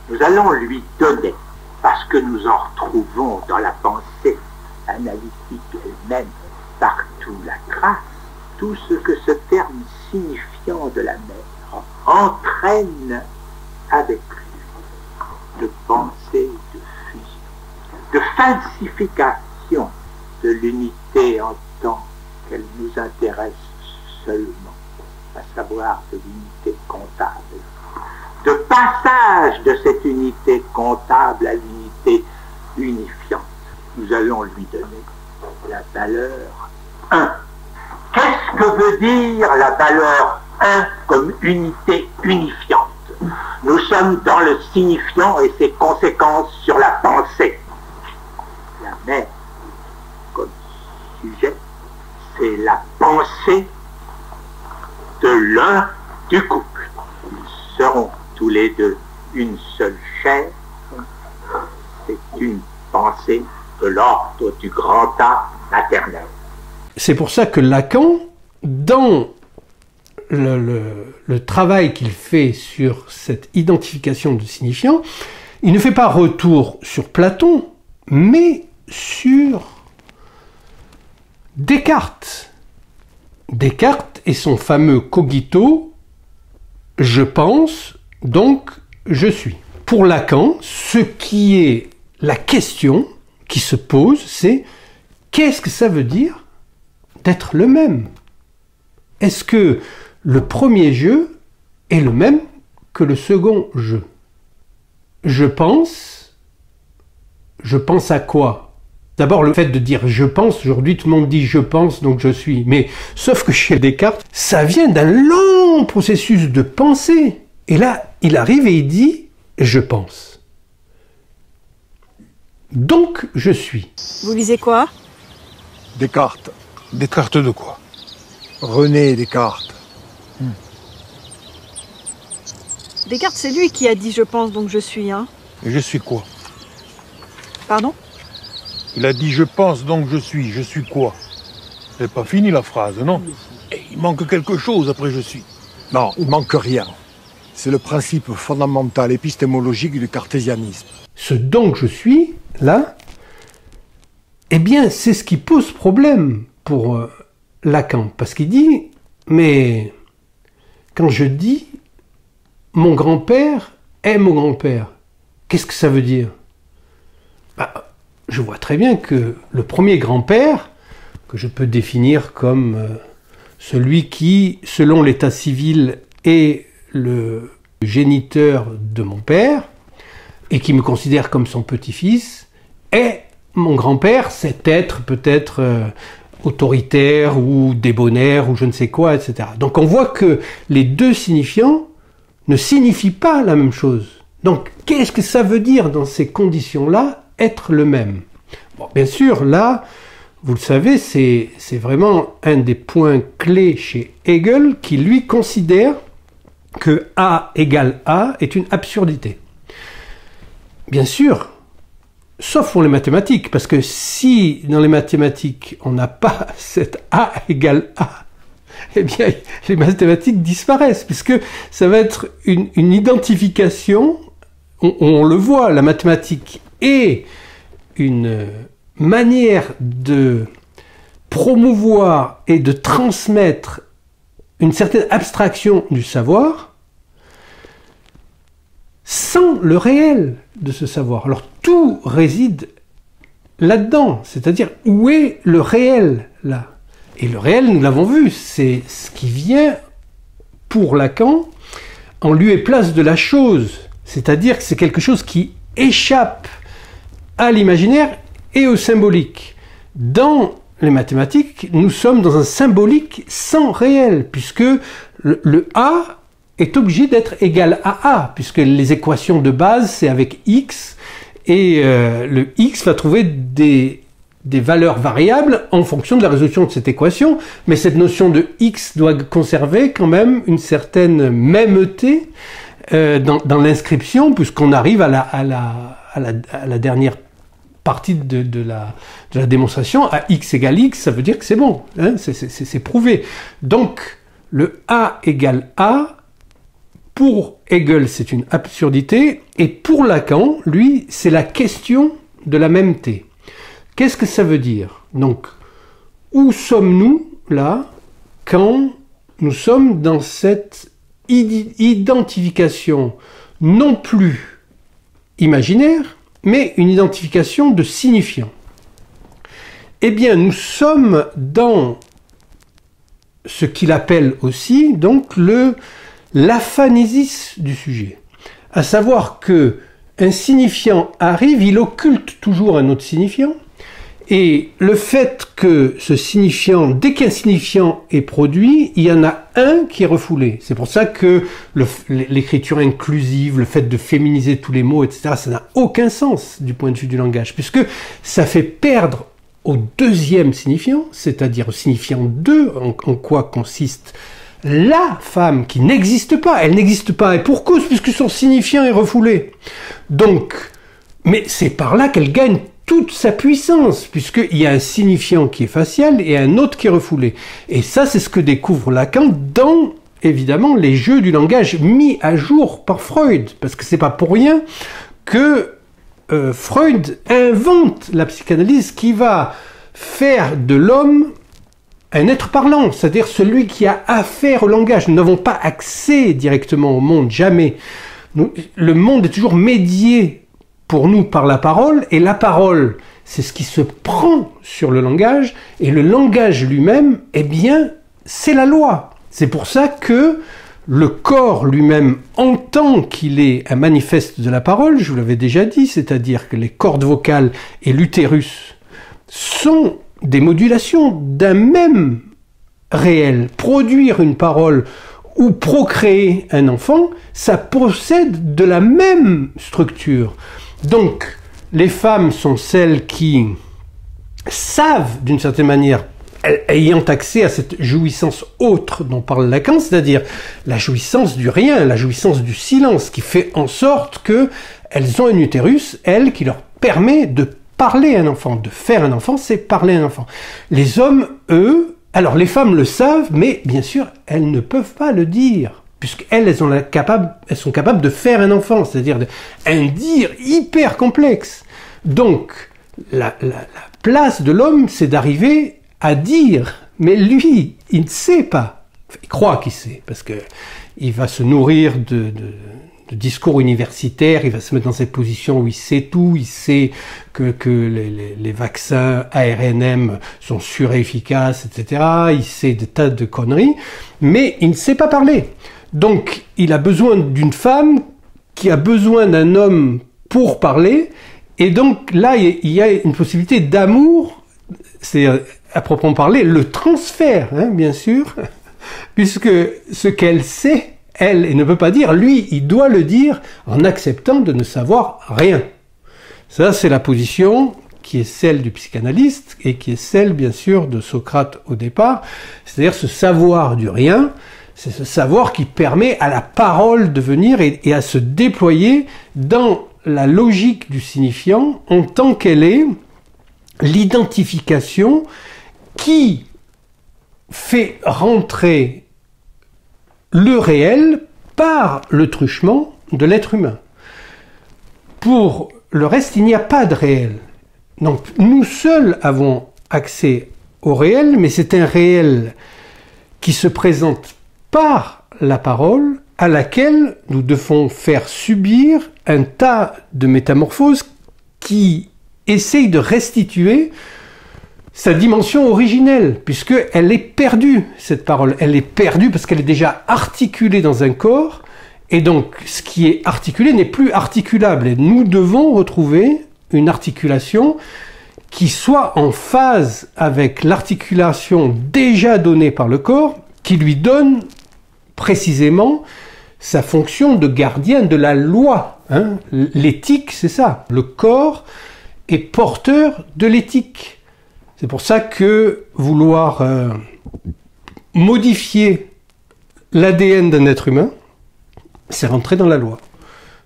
Nous allons lui donner, parce que nous en retrouvons dans la pensée analytique elle-même, partout la trace, tout ce que ce terme signifiant de la mère entraîne avec lui de pensée, de fusion, de falsification de l'unité en tant qu'elle nous intéresse seulement, à savoir de l'unité comptable, de passage de cette unité comptable à l'unité unifiante. Nous allons lui donner la valeur 1. Qu'est-ce que veut dire la valeur 1 comme unité unifiante? Nous sommes dans le signifiant et ses conséquences sur la pensée. La mère, comme sujet, c'est la pensée de l'un du couple. Ils seront tous les deux une seule chair. C'est une pensée de l'ordre du grand A maternel. C'est pour ça que Lacan, dans le travail qu'il fait sur cette identification de signifiant, il ne fait pas retour sur Platon, mais sur Descartes. Descartes et son fameux cogito, je pense, donc je suis. Pour Lacan, ce qui est la question qui se pose, c'est qu'est-ce que ça veut dire d'être le même? Est-ce que le premier je est le même que le second je? Je pense à quoi? D'abord, le fait de dire « je pense », aujourd'hui tout le monde dit « je pense, donc je suis ». Mais sauf que chez Descartes, ça vient d'un long processus de pensée. Et là, il arrive et il dit « je pense ». Donc, je suis. Vous lisez quoi? Descartes. Descartes de quoi? René Descartes. Descartes, c'est lui qui a dit « je pense, donc je suis », hein? Et je suis quoi? Pardon? Il a dit « je pense, donc je suis ». Je suis quoi? C'est pas fini la phrase, non? Et il manque quelque chose après « je suis ». Non, il manque rien. C'est le principe fondamental épistémologique du cartésianisme. Ce « donc je suis », là, eh bien, c'est ce qui pose problème pour Lacan. Parce qu'il dit, mais quand je dis « mon grand-père est mon grand-père », qu'est-ce que ça veut dire? Je vois très bien que le premier grand-père, que je peux définir comme celui qui, selon l'état civil, est le géniteur de mon père, et qui me considère comme son petit-fils, est mon grand-père, cet être peut-être autoritaire ou débonnaire ou je ne sais quoi, etc. Donc on voit que les deux signifiants ne signifient pas la même chose. Donc qu'est-ce que ça veut dire dans ces conditions-là, être le même? Bon, bien sûr, là, vous le savez, c'est vraiment un des points clés chez Hegel qui, lui, considère que A égale A est une absurdité. Bien sûr, sauf pour les mathématiques, parce que si dans les mathématiques on n'a pas cette A égale A, eh bien les mathématiques disparaissent, puisque ça va être une identification, on le voit, la mathématique est une manière de promouvoir et de transmettre une certaine abstraction du savoir sans le réel de ce savoir. Alors tout réside là-dedans, c'est-à-dire où est le réel là? Et le réel, nous l'avons vu, c'est ce qui vient pour Lacan en lieu et place de la chose, c'est-à-dire que c'est quelque chose qui échappe à l'imaginaire et au symbolique. Dans les mathématiques, nous sommes dans un symbolique sans réel, puisque le A est obligé d'être égal à A, puisque les équations de base, c'est avec X, et le X va trouver des valeurs variables en fonction de la résolution de cette équation, mais cette notion de X doit conserver quand même une certaine mêmeté dans l'inscription, puisqu'on arrive à la dernière partie de la démonstration, à X égale X, ça veut dire que c'est bon, hein, c'est prouvé. Donc, le A égale A, pour Hegel, c'est une absurdité, et pour Lacan, lui, c'est la question de la mêmeté. Qu'est-ce que ça veut dire? Donc, où sommes-nous, là, quand nous sommes dans cette identification non plus imaginaire, mais une identification de signifiant? Eh bien, nous sommes dans ce qu'il appelle aussi, donc, l'aphanésis du sujet. À savoir que un signifiant arrive, il occulte toujours un autre signifiant, et le fait que ce signifiant, dès qu'un signifiant est produit, il y en a un qui est refoulé. C'est pour ça que l'écriture inclusive, le fait de féminiser tous les mots, etc., ça n'a aucun sens du point de vue du langage, puisque ça fait perdre au deuxième signifiant, c'est-à-dire au signifiant 2, en quoi consiste la femme qui n'existe pas. Elle n'existe pas, et pour cause, puisque son signifiant est refoulé. Donc, mais c'est par là qu'elle gagne toute sa puissance, puisqu'il y a un signifiant qui est facial et un autre qui est refoulé. Et ça, c'est ce que découvre Lacan dans, évidemment, les jeux du langage mis à jour par Freud. Parce que c'est pas pour rien que Freud invente la psychanalyse qui va faire de l'homme un être parlant, c'est-à-dire celui qui a affaire au langage. Nous n'avons pas accès directement au monde, jamais. Le monde est toujours médié pour nous par la parole, et la parole, c'est ce qui se prend sur le langage, et le langage lui-même, eh bien, c'est la loi. C'est pour ça que le corps lui-même entend qu'il est un manifeste de la parole, je vous l'avais déjà dit, c'est-à-dire que les cordes vocales et l'utérus sont des modulations d'un même réel. Produire une parole ou procréer un enfant, ça possède de la même structure. Donc, les femmes sont celles qui savent, d'une certaine manière, ayant accès à cette jouissance autre dont parle Lacan, c'est-à-dire la jouissance du rien, la jouissance du silence, qui fait en sorte qu'elles ont un utérus, elles, qui leur permet de parler un enfant, de faire un enfant, c'est parler un enfant. Les hommes, eux, alors les femmes le savent, mais bien sûr, elles ne peuvent pas le dire, puisqu'elles elles sont capables de faire un enfant, c'est-à-dire un dire hyper complexe. Donc, la place de l'homme, c'est d'arriver à dire, mais lui, il ne sait pas. Enfin, il croit qu'il sait, parce que il va se nourrir de discours universitaires, il va se mettre dans cette position où il sait tout, il sait que les vaccins ARNM sont sûrs et efficaces, etc. Il sait des tas de conneries, mais il ne sait pas parler. Donc, il a besoin d'une femme qui a besoin d'un homme pour parler, et donc là, il y a une possibilité d'amour, c'est à proprement parler le transfert, hein, bien sûr, puisque ce qu'elle sait, elle ne peut pas dire, lui, il doit le dire en acceptant de ne savoir rien. Ça, c'est la position qui est celle du psychanalyste et qui est celle, bien sûr, de Socrate au départ, c'est-à-dire ce savoir du rien. C'est ce savoir qui permet à la parole de venir et à se déployer dans la logique du signifiant en tant qu'elle est l'identification qui fait rentrer le réel par le truchement de l'être humain. Pour le reste, il n'y a pas de réel. Donc nous seuls avons accès au réel, mais c'est un réel qui se présente par la parole, à laquelle nous devons faire subir un tas de métamorphoses qui essaye de restituer sa dimension originelle, puisqu'elle est perdue, cette parole. Elle est perdue parce qu'elle est déjà articulée dans un corps, et donc ce qui est articulé n'est plus articulable. Et nous devons retrouver une articulation qui soit en phase avec l'articulation déjà donnée par le corps, qui lui donne précisément sa fonction de gardien de la loi. Hein. L'éthique, c'est ça. Le corps est porteur de l'éthique. C'est pour ça que vouloir modifier l'ADN d'un être humain, c'est rentrer dans la loi.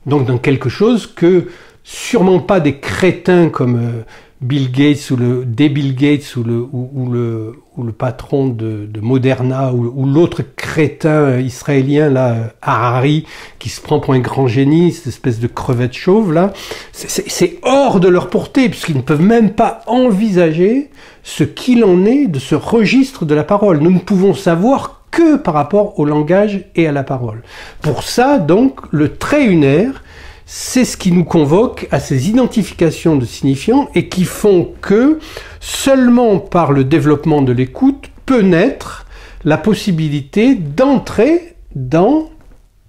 Donc dans quelque chose que sûrement pas des crétins comme Bill Gates ou Bill Gates ou le patron de Moderna ou l'autre crétin israélien là, Harari, qui se prend pour un grand génie, cette espèce de crevette chauve là, c'est hors de leur portée puisqu'ils ne peuvent même pas envisager ce qu'il en est de ce registre de la parole. Nous ne pouvons savoir que par rapport au langage et à la parole. Pour ça donc le trait unaire, c'est ce qui nous convoque à ces identifications de signifiants et qui font que seulement par le développement de l'écoute peut naître la possibilité d'entrer dans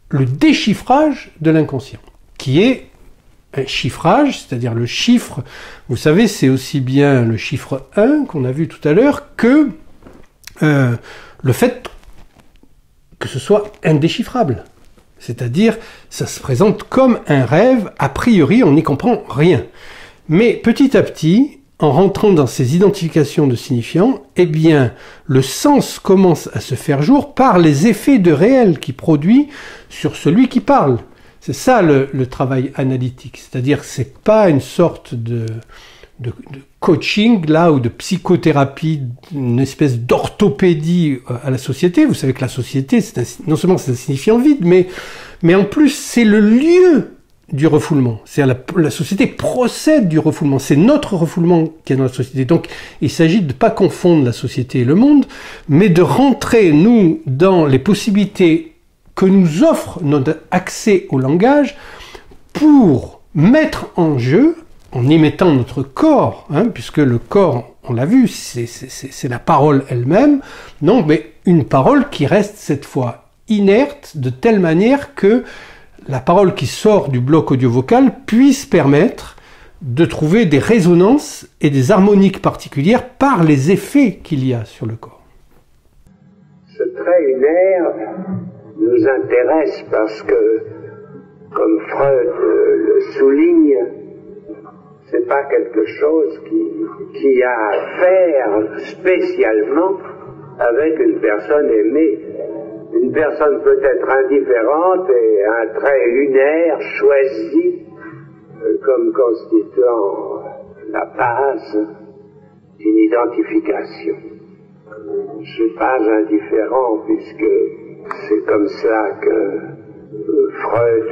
le déchiffrage de l'inconscient, qui est un chiffrage, c'est-à-dire le chiffre, vous savez, c'est aussi bien le chiffre 1 qu'on a vu tout à l'heure que le fait que ce soit indéchiffrable. C'est-à-dire, ça se présente comme un rêve, a priori, on n'y comprend rien. Mais petit à petit, en rentrant dans ces identifications de signifiants, eh bien, le sens commence à se faire jour par les effets de réel qu'il produit sur celui qui parle. C'est ça le travail analytique. C'est-à-dire, c'est pas une sorte de coaching, là, ou de psychothérapie, une espèce d'orthopédie à la société. Vous savez que la société, non seulement c'est un signifiant vide, mais en plus, c'est le lieu du refoulement. La société procède du refoulement. C'est notre refoulement qui est dans la société. Donc, il s'agit de ne pas confondre la société et le monde, mais de rentrer, nous, dans les possibilités que nous offre notre accès au langage pour mettre en jeu, en y mettant notre corps, hein, puisque le corps, on l'a vu, c'est la parole elle-même, non, mais une parole qui reste cette fois inerte de telle manière que la parole qui sort du bloc audio-vocal puisse permettre de trouver des résonances et des harmoniques particulières par les effets qu'il y a sur le corps. Ce trait unaire nous intéresse parce que, comme Freud le souligne, c'est pas quelque chose qui a à faire spécialement avec une personne aimée. Une personne peut être indifférente et un trait lunaire choisi comme constituant la base d'une identification. Je suis pas indifférent puisque c'est comme ça que Freud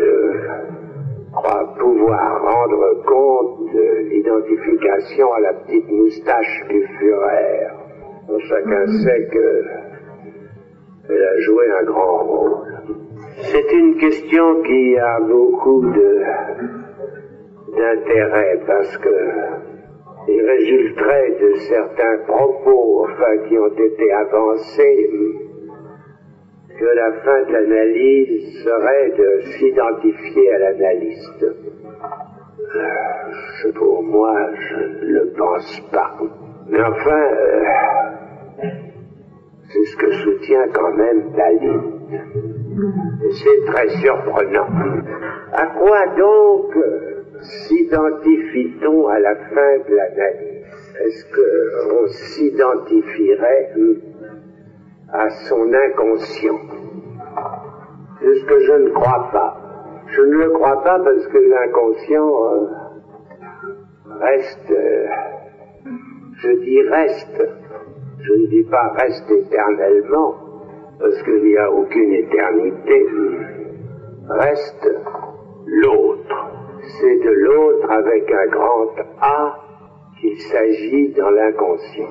croit pouvoir rendre compte de l'identification à la petite moustache du Führer. Chacun sait qu'elle a joué un grand rôle. C'est une question qui a beaucoup d'intérêt parce que il résulterait de certains propos, qui ont été avancés, que la fin de l'analyse serait de s'identifier à l'analyste. Pour moi, je ne le pense pas. Mais enfin, c'est ce que soutient quand même Daline. C'est très surprenant. À quoi donc s'identifie-t-on à la fin de l'analyse? Est-ce qu'on s'identifierait à son inconscient? C'est ce que je ne crois pas. Je ne le crois pas parce que l'inconscient reste, je dis reste, je ne dis pas reste éternellement, parce qu'il n'y a aucune éternité, reste l'autre. C'est de l'autre avec un grand A qu'il s'agit dans l'inconscient.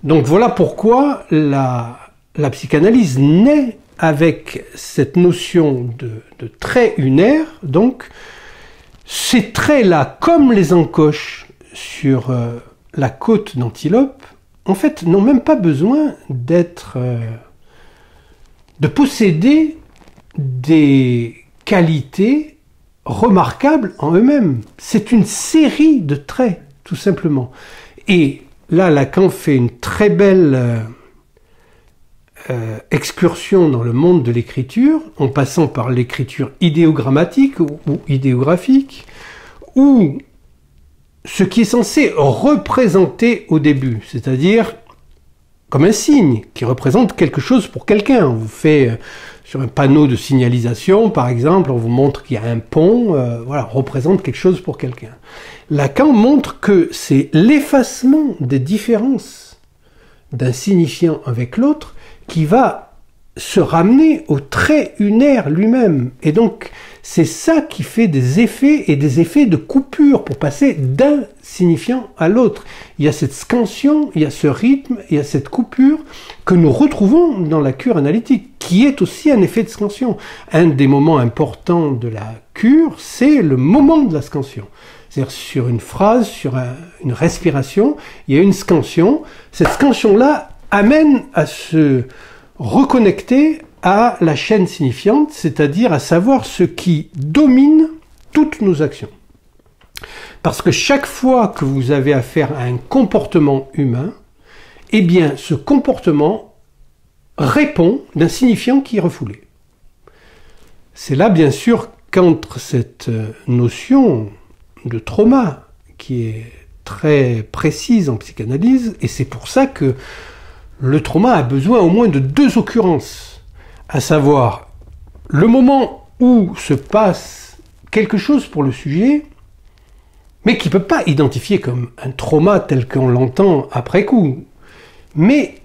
Donc voilà pourquoi la psychanalyse naît avec cette notion de trait unaire, donc ces traits-là, comme les encoches sur la côte d'Antilope, en fait, n'ont même pas besoin d'être, de posséder des qualités remarquables en eux-mêmes. C'est une série de traits, tout simplement. Et là, Lacan fait une très belle excursion dans le monde de l'écriture, en passant par l'écriture idéogrammatique ou idéographique, où ce qui est censé représenter au début, c'est-à-dire comme un signe qui représente quelque chose pour quelqu'un. On vous fait sur un panneau de signalisation, par exemple, on vous montre qu'il y a un pont, voilà, représente quelque chose pour quelqu'un. Lacan montre que c'est l'effacement des différences d'un signifiant avec l'autre qui va se ramener au trait unaire lui-même. Et donc, c'est ça qui fait des effets et des effets de coupure pour passer d'un signifiant à l'autre. Il y a cette scansion, il y a ce rythme, il y a cette coupure que nous retrouvons dans la cure analytique, qui est aussi un effet de scansion. Un des moments importants de la cure, c'est le moment de la scansion. C'est-à-dire sur une phrase, sur une respiration, il y a une scansion. Cette scansion-là amène à se reconnecter à la chaîne signifiante, c'est-à-dire à savoir ce qui domine toutes nos actions. Parce que chaque fois que vous avez affaire à un comportement humain, eh bien, ce comportement répond d'un signifiant qui est refoulé. C'est là, bien sûr, qu'entre cette notion de trauma, qui est très précise en psychanalyse, et c'est pour ça que le trauma a besoin au moins de 2 occurrences, à savoir le moment où se passe quelque chose pour le sujet, mais qui ne peut pas identifier comme un trauma tel qu'on l'entend après coup. Mais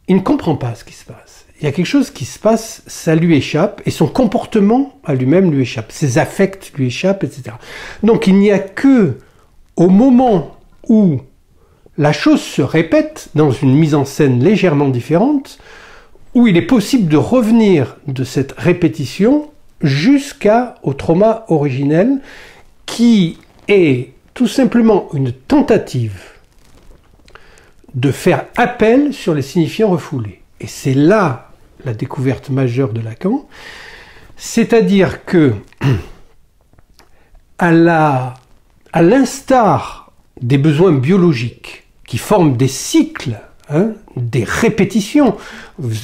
il ne comprend pas ce qui se passe. Il y a quelque chose qui se passe, ça lui échappe, et son comportement à lui-même lui échappe, ses affects lui échappent, etc. Donc il n'y a que au moment où la chose se répète dans une mise en scène légèrement différente, où il est possible de revenir de cette répétition jusqu'au trauma originel, qui est tout simplement une tentative de faire appel sur les signifiants refoulés. Et c'est là la découverte majeure de Lacan, c'est-à-dire que, à l'instar des besoins biologiques, qui forment des cycles, des répétitions. Vous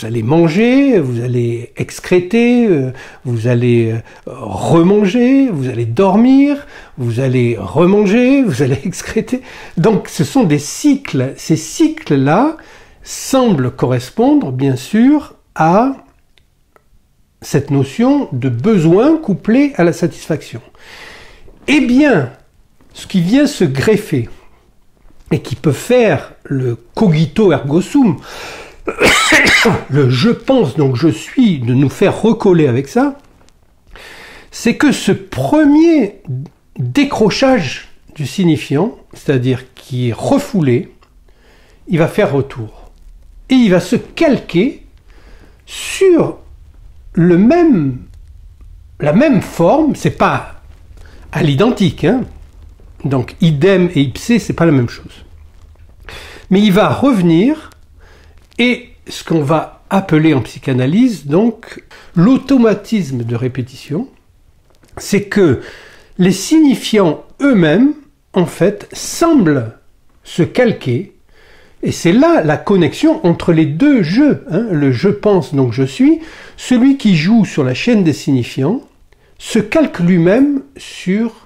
allez manger, vous allez excréter, vous allez remanger, vous allez dormir, vous allez remanger, vous allez excréter. Donc ce sont des cycles. Ces cycles-là semblent correspondre, bien sûr, à cette notion de besoin couplé à la satisfaction. Eh bien, ce qui vient se greffer, et qui peut faire le cogito ergo sum, le je pense donc je suis, de nous faire recoller avec ça, c'est que ce premier décrochage du signifiant, c'est-à-dire qui est refoulé, il va faire retour. Et il va se calquer sur la même forme, c'est pas à l'identique, donc idem et ipsé, c'est pas la même chose. Mais il va revenir, et ce qu'on va appeler en psychanalyse, donc, l'automatisme de répétition, c'est que les signifiants eux-mêmes, en fait, semblent se calquer, et c'est là la connexion entre les deux jeux, le je pense donc je suis, celui qui joue sur la chaîne des signifiants, se calque lui-même sur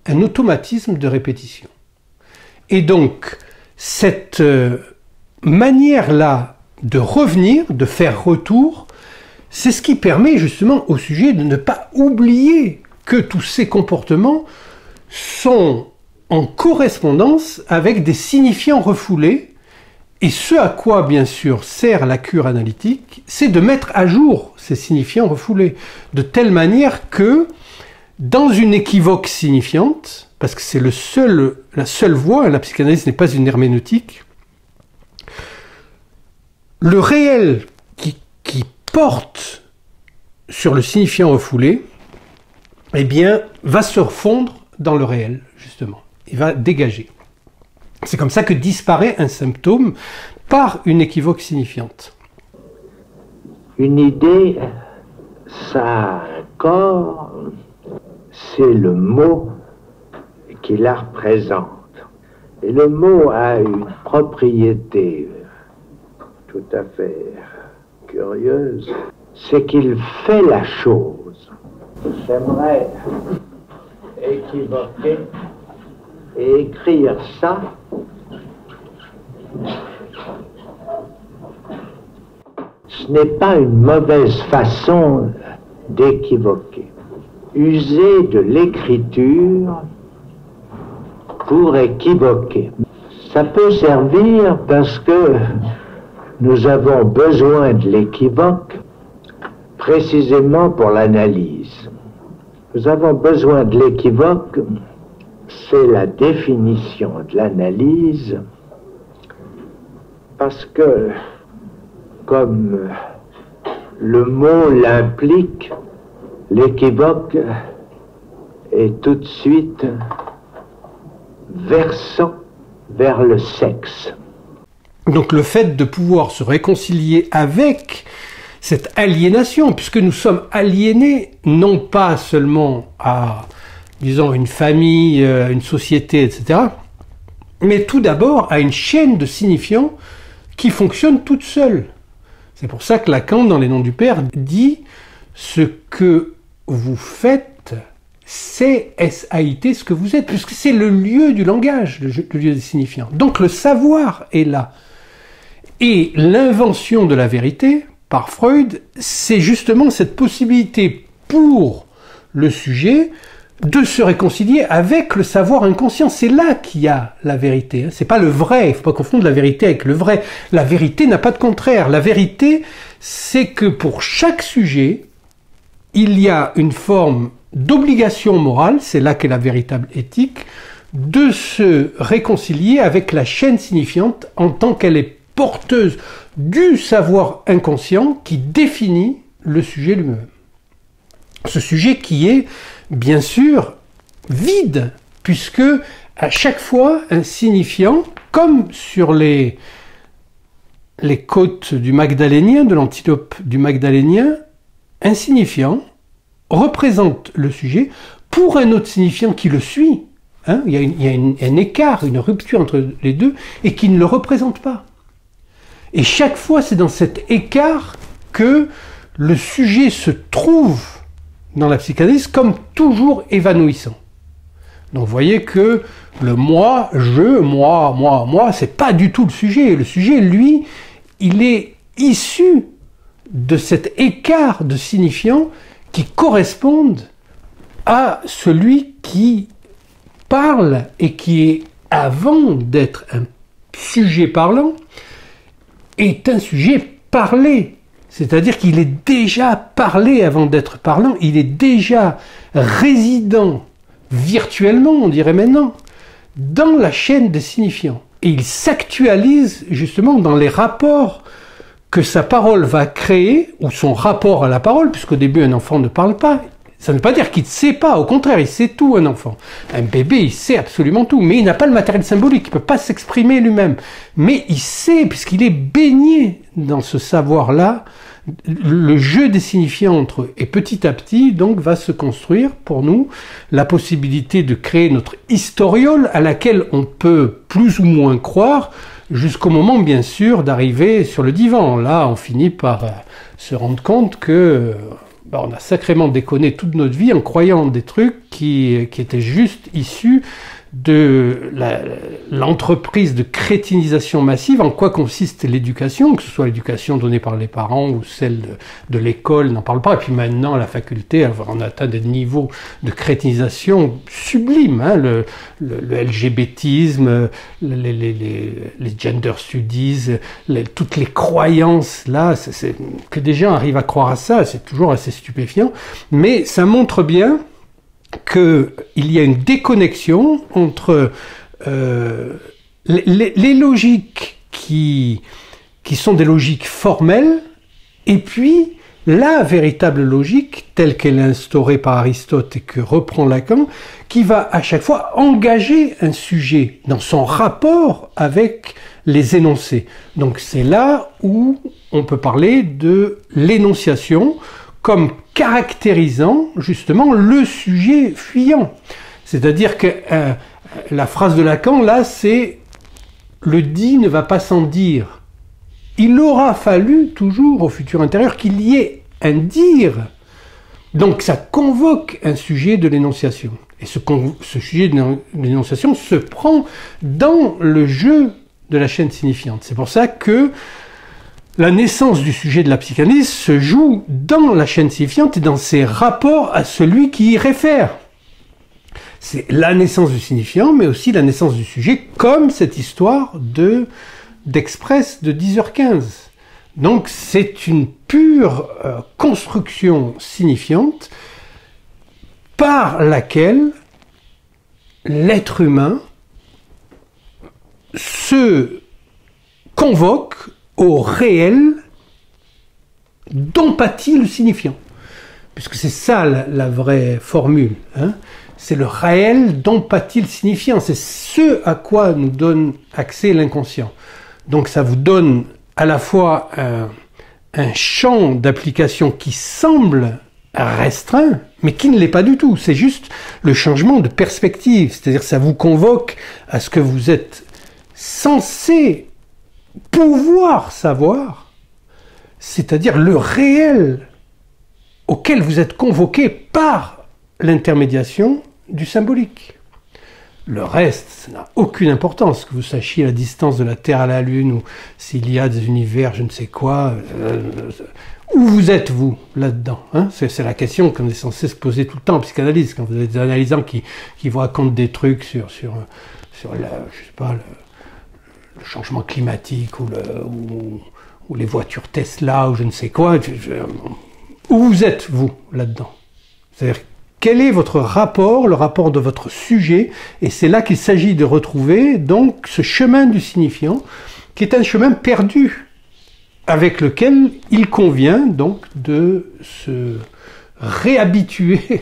un automatisme de répétition. Et donc, cette manière-là de revenir, de faire retour, c'est ce qui permet justement au sujet de ne pas oublier que tous ces comportements sont en correspondance avec des signifiants refoulés, et ce à quoi, bien sûr, sert la cure analytique, c'est de mettre à jour ces signifiants refoulés, de telle manière que, dans une équivoque signifiante, parce que c'est la seule voie, la psychanalyse n'est pas une herméneutique, le réel qui porte sur le signifiant refoulé eh bien, va se refondre dans le réel, justement. Il va dégager. C'est comme ça que disparaît un symptôme par une équivoque signifiante. Une idée, ça a un corps, c'est le mot qui la représente. Et le mot a une propriété tout à fait curieuse, c'est qu'il fait la chose. J'aimerais équivoquer et écrire ça. Ce n'est pas une mauvaise façon d'équivoquer. User de l'écriture pour équivoquer. Ça peut servir parce que nous avons besoin de l'équivoque précisément pour l'analyse. Nous avons besoin de l'équivoque, c'est la définition de l'analyse, parce que, comme le mot l'implique, l'équivoque est tout de suite versant vers le sexe. Donc le fait de pouvoir se réconcilier avec cette aliénation, puisque nous sommes aliénés non pas seulement à, disons, une famille, une société, etc., mais tout d'abord à une chaîne de signifiants qui fonctionne toute seule. C'est pour ça que Lacan, dans Les Noms du Père, dit « Ce que vous faites, c'est SAIT ce que vous êtes », puisque c'est le lieu du langage, le lieu des signifiants. Donc le savoir est là. Et l'invention de la vérité, par Freud, c'est justement cette possibilité pour le sujet de se réconcilier avec le savoir inconscient. C'est là qu'il y a la vérité. C'est pas le vrai. Il faut pas confondre la vérité avec le vrai. La vérité n'a pas de contraire. La vérité, c'est que pour chaque sujet, il y a une forme d'obligation morale, c'est là qu'est la véritable éthique, de se réconcilier avec la chaîne signifiante en tant qu'elle est porteuse du savoir inconscient qui définit le sujet lui-même. Ce sujet qui est, bien sûr, vide, puisque à chaque fois, un signifiant, comme sur les côtes du Magdalénien, de l'antilope du Magdalénien, un signifiant représente le sujet pour un autre signifiant qui le suit. Hein, il y a un écart, une rupture entre les deux, et qui ne le représente pas. Et chaque fois, c'est dans cet écart que le sujet se trouve dans la psychanalyse comme toujours évanouissant. Donc vous voyez que le moi, je, moi, c'est pas du tout le sujet. Le sujet, lui, il est issu de cet écart de signifiants qui correspondent à celui qui parle et qui est, avant d'être un sujet parlant, est un sujet parlé. C'est-à-dire qu'il est déjà parlé avant d'être parlant, il est déjà résident virtuellement, on dirait maintenant, dans la chaîne des signifiants. Et il s'actualise justement dans les rapports que sa parole va créer, ou son rapport à la parole, puisqu'au début un enfant ne parle pas. Ça ne veut pas dire qu'il ne sait pas, au contraire, il sait tout, un enfant. Un bébé, il sait absolument tout, mais il n'a pas le matériel symbolique, il ne peut pas s'exprimer lui-même. Mais il sait, puisqu'il est baigné dans ce savoir-là, le jeu des signifiants entre eux. Et petit à petit, donc, va se construire pour nous la possibilité de créer notre historiole à laquelle on peut plus ou moins croire, jusqu'au moment, bien sûr, d'arriver sur le divan. Là, on finit par se rendre compte que on a sacrément déconné toute notre vie en croyant des trucs qui étaient juste issus de l'entreprise de crétinisation massive. En quoi consiste l'éducation, que ce soit l'éducation donnée par les parents ou celle de l'école, n'en parle pas. Et puis maintenant, à la faculté, on atteint des niveaux de crétinisation sublimes. Hein, le LGBTisme, les gender studies, toutes les croyances, là, que des gens arrivent à croire à ça, c'est toujours assez stupéfiant. Mais ça montre bien qu'il y a une déconnexion entre les logiques qui sont des logiques formelles et puis la véritable logique telle qu'elle est instaurée par Aristote et que reprend Lacan, qui va à chaque fois engager un sujet dans son rapport avec les énoncés. Donc c'est là où on peut parler de l'énonciation comme caractérisant justement le sujet fuyant. C'est-à-dire que la phrase de Lacan, là, c'est « le dit ne va pas sans dire ». Il aura fallu toujours au futur intérieur qu'il y ait un dire. Donc ça convoque un sujet de l'énonciation. Et ce sujet de l'énonciation se prend dans le jeu de la chaîne signifiante. C'est pour ça que la naissance du sujet de la psychanalyse se joue dans la chaîne signifiante et dans ses rapports à celui qui y réfère. C'est la naissance du signifiant, mais aussi la naissance du sujet, comme cette histoire d'Express de 10h15. Donc c'est une pure construction signifiante par laquelle l'être humain se convoque au réel dont pâtit le signifiant. Puisque c'est ça la vraie formule. Hein. C'est le réel dont pâtit le signifiant. C'est ce à quoi nous donne accès l'inconscient. Donc ça vous donne à la fois un champ d'application qui semble restreint, mais qui ne l'est pas du tout. C'est juste le changement de perspective. C'est-à-dire que ça vous convoque à ce que vous êtes censé pouvoir savoir, c'est-à-dire le réel auquel vous êtes convoqué par l'intermédiation du symbolique. Le reste, ça n'a aucune importance, que vous sachiez la distance de la Terre à la Lune, ou s'il y a des univers, je ne sais quoi. Où vous êtes, vous, là-dedans, hein? C'est la question qu'on est censé se poser tout le temps en psychanalyse, quand vous avez des analysants qui vous racontent des trucs sur la, je sais pas, le changement climatique, ou les voitures Tesla, ou je ne sais quoi. Où vous êtes, vous, là-dedans? C'est-à-dire, quel est votre rapport, le rapport de votre sujet? Et c'est là qu'il s'agit de retrouver donc ce chemin du signifiant, qui est un chemin perdu, avec lequel il convient donc de se réhabituer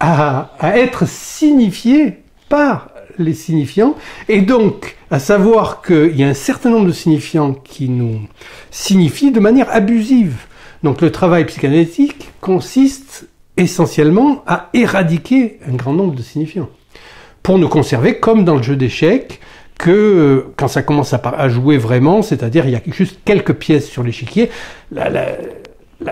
à être signifié par les signifiants, et donc à savoir qu'il y a un certain nombre de signifiants qui nous signifient de manière abusive. Donc le travail psychanalytique consiste essentiellement à éradiquer un grand nombre de signifiants, pour ne conserver, comme dans le jeu d'échecs, que quand ça commence à jouer vraiment, c'est-à-dire il y a juste quelques pièces sur l'échiquier, la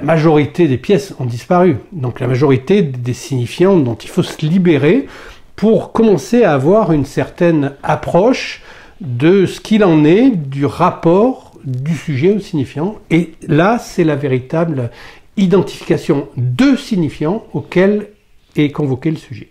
majorité des pièces ont disparu. Donc la majorité des signifiants dont il faut se libérer pour commencer à avoir une certaine approche de ce qu'il en est du rapport du sujet au signifiant. Et là, c'est la véritable identification de signifiants auquel est convoqué le sujet.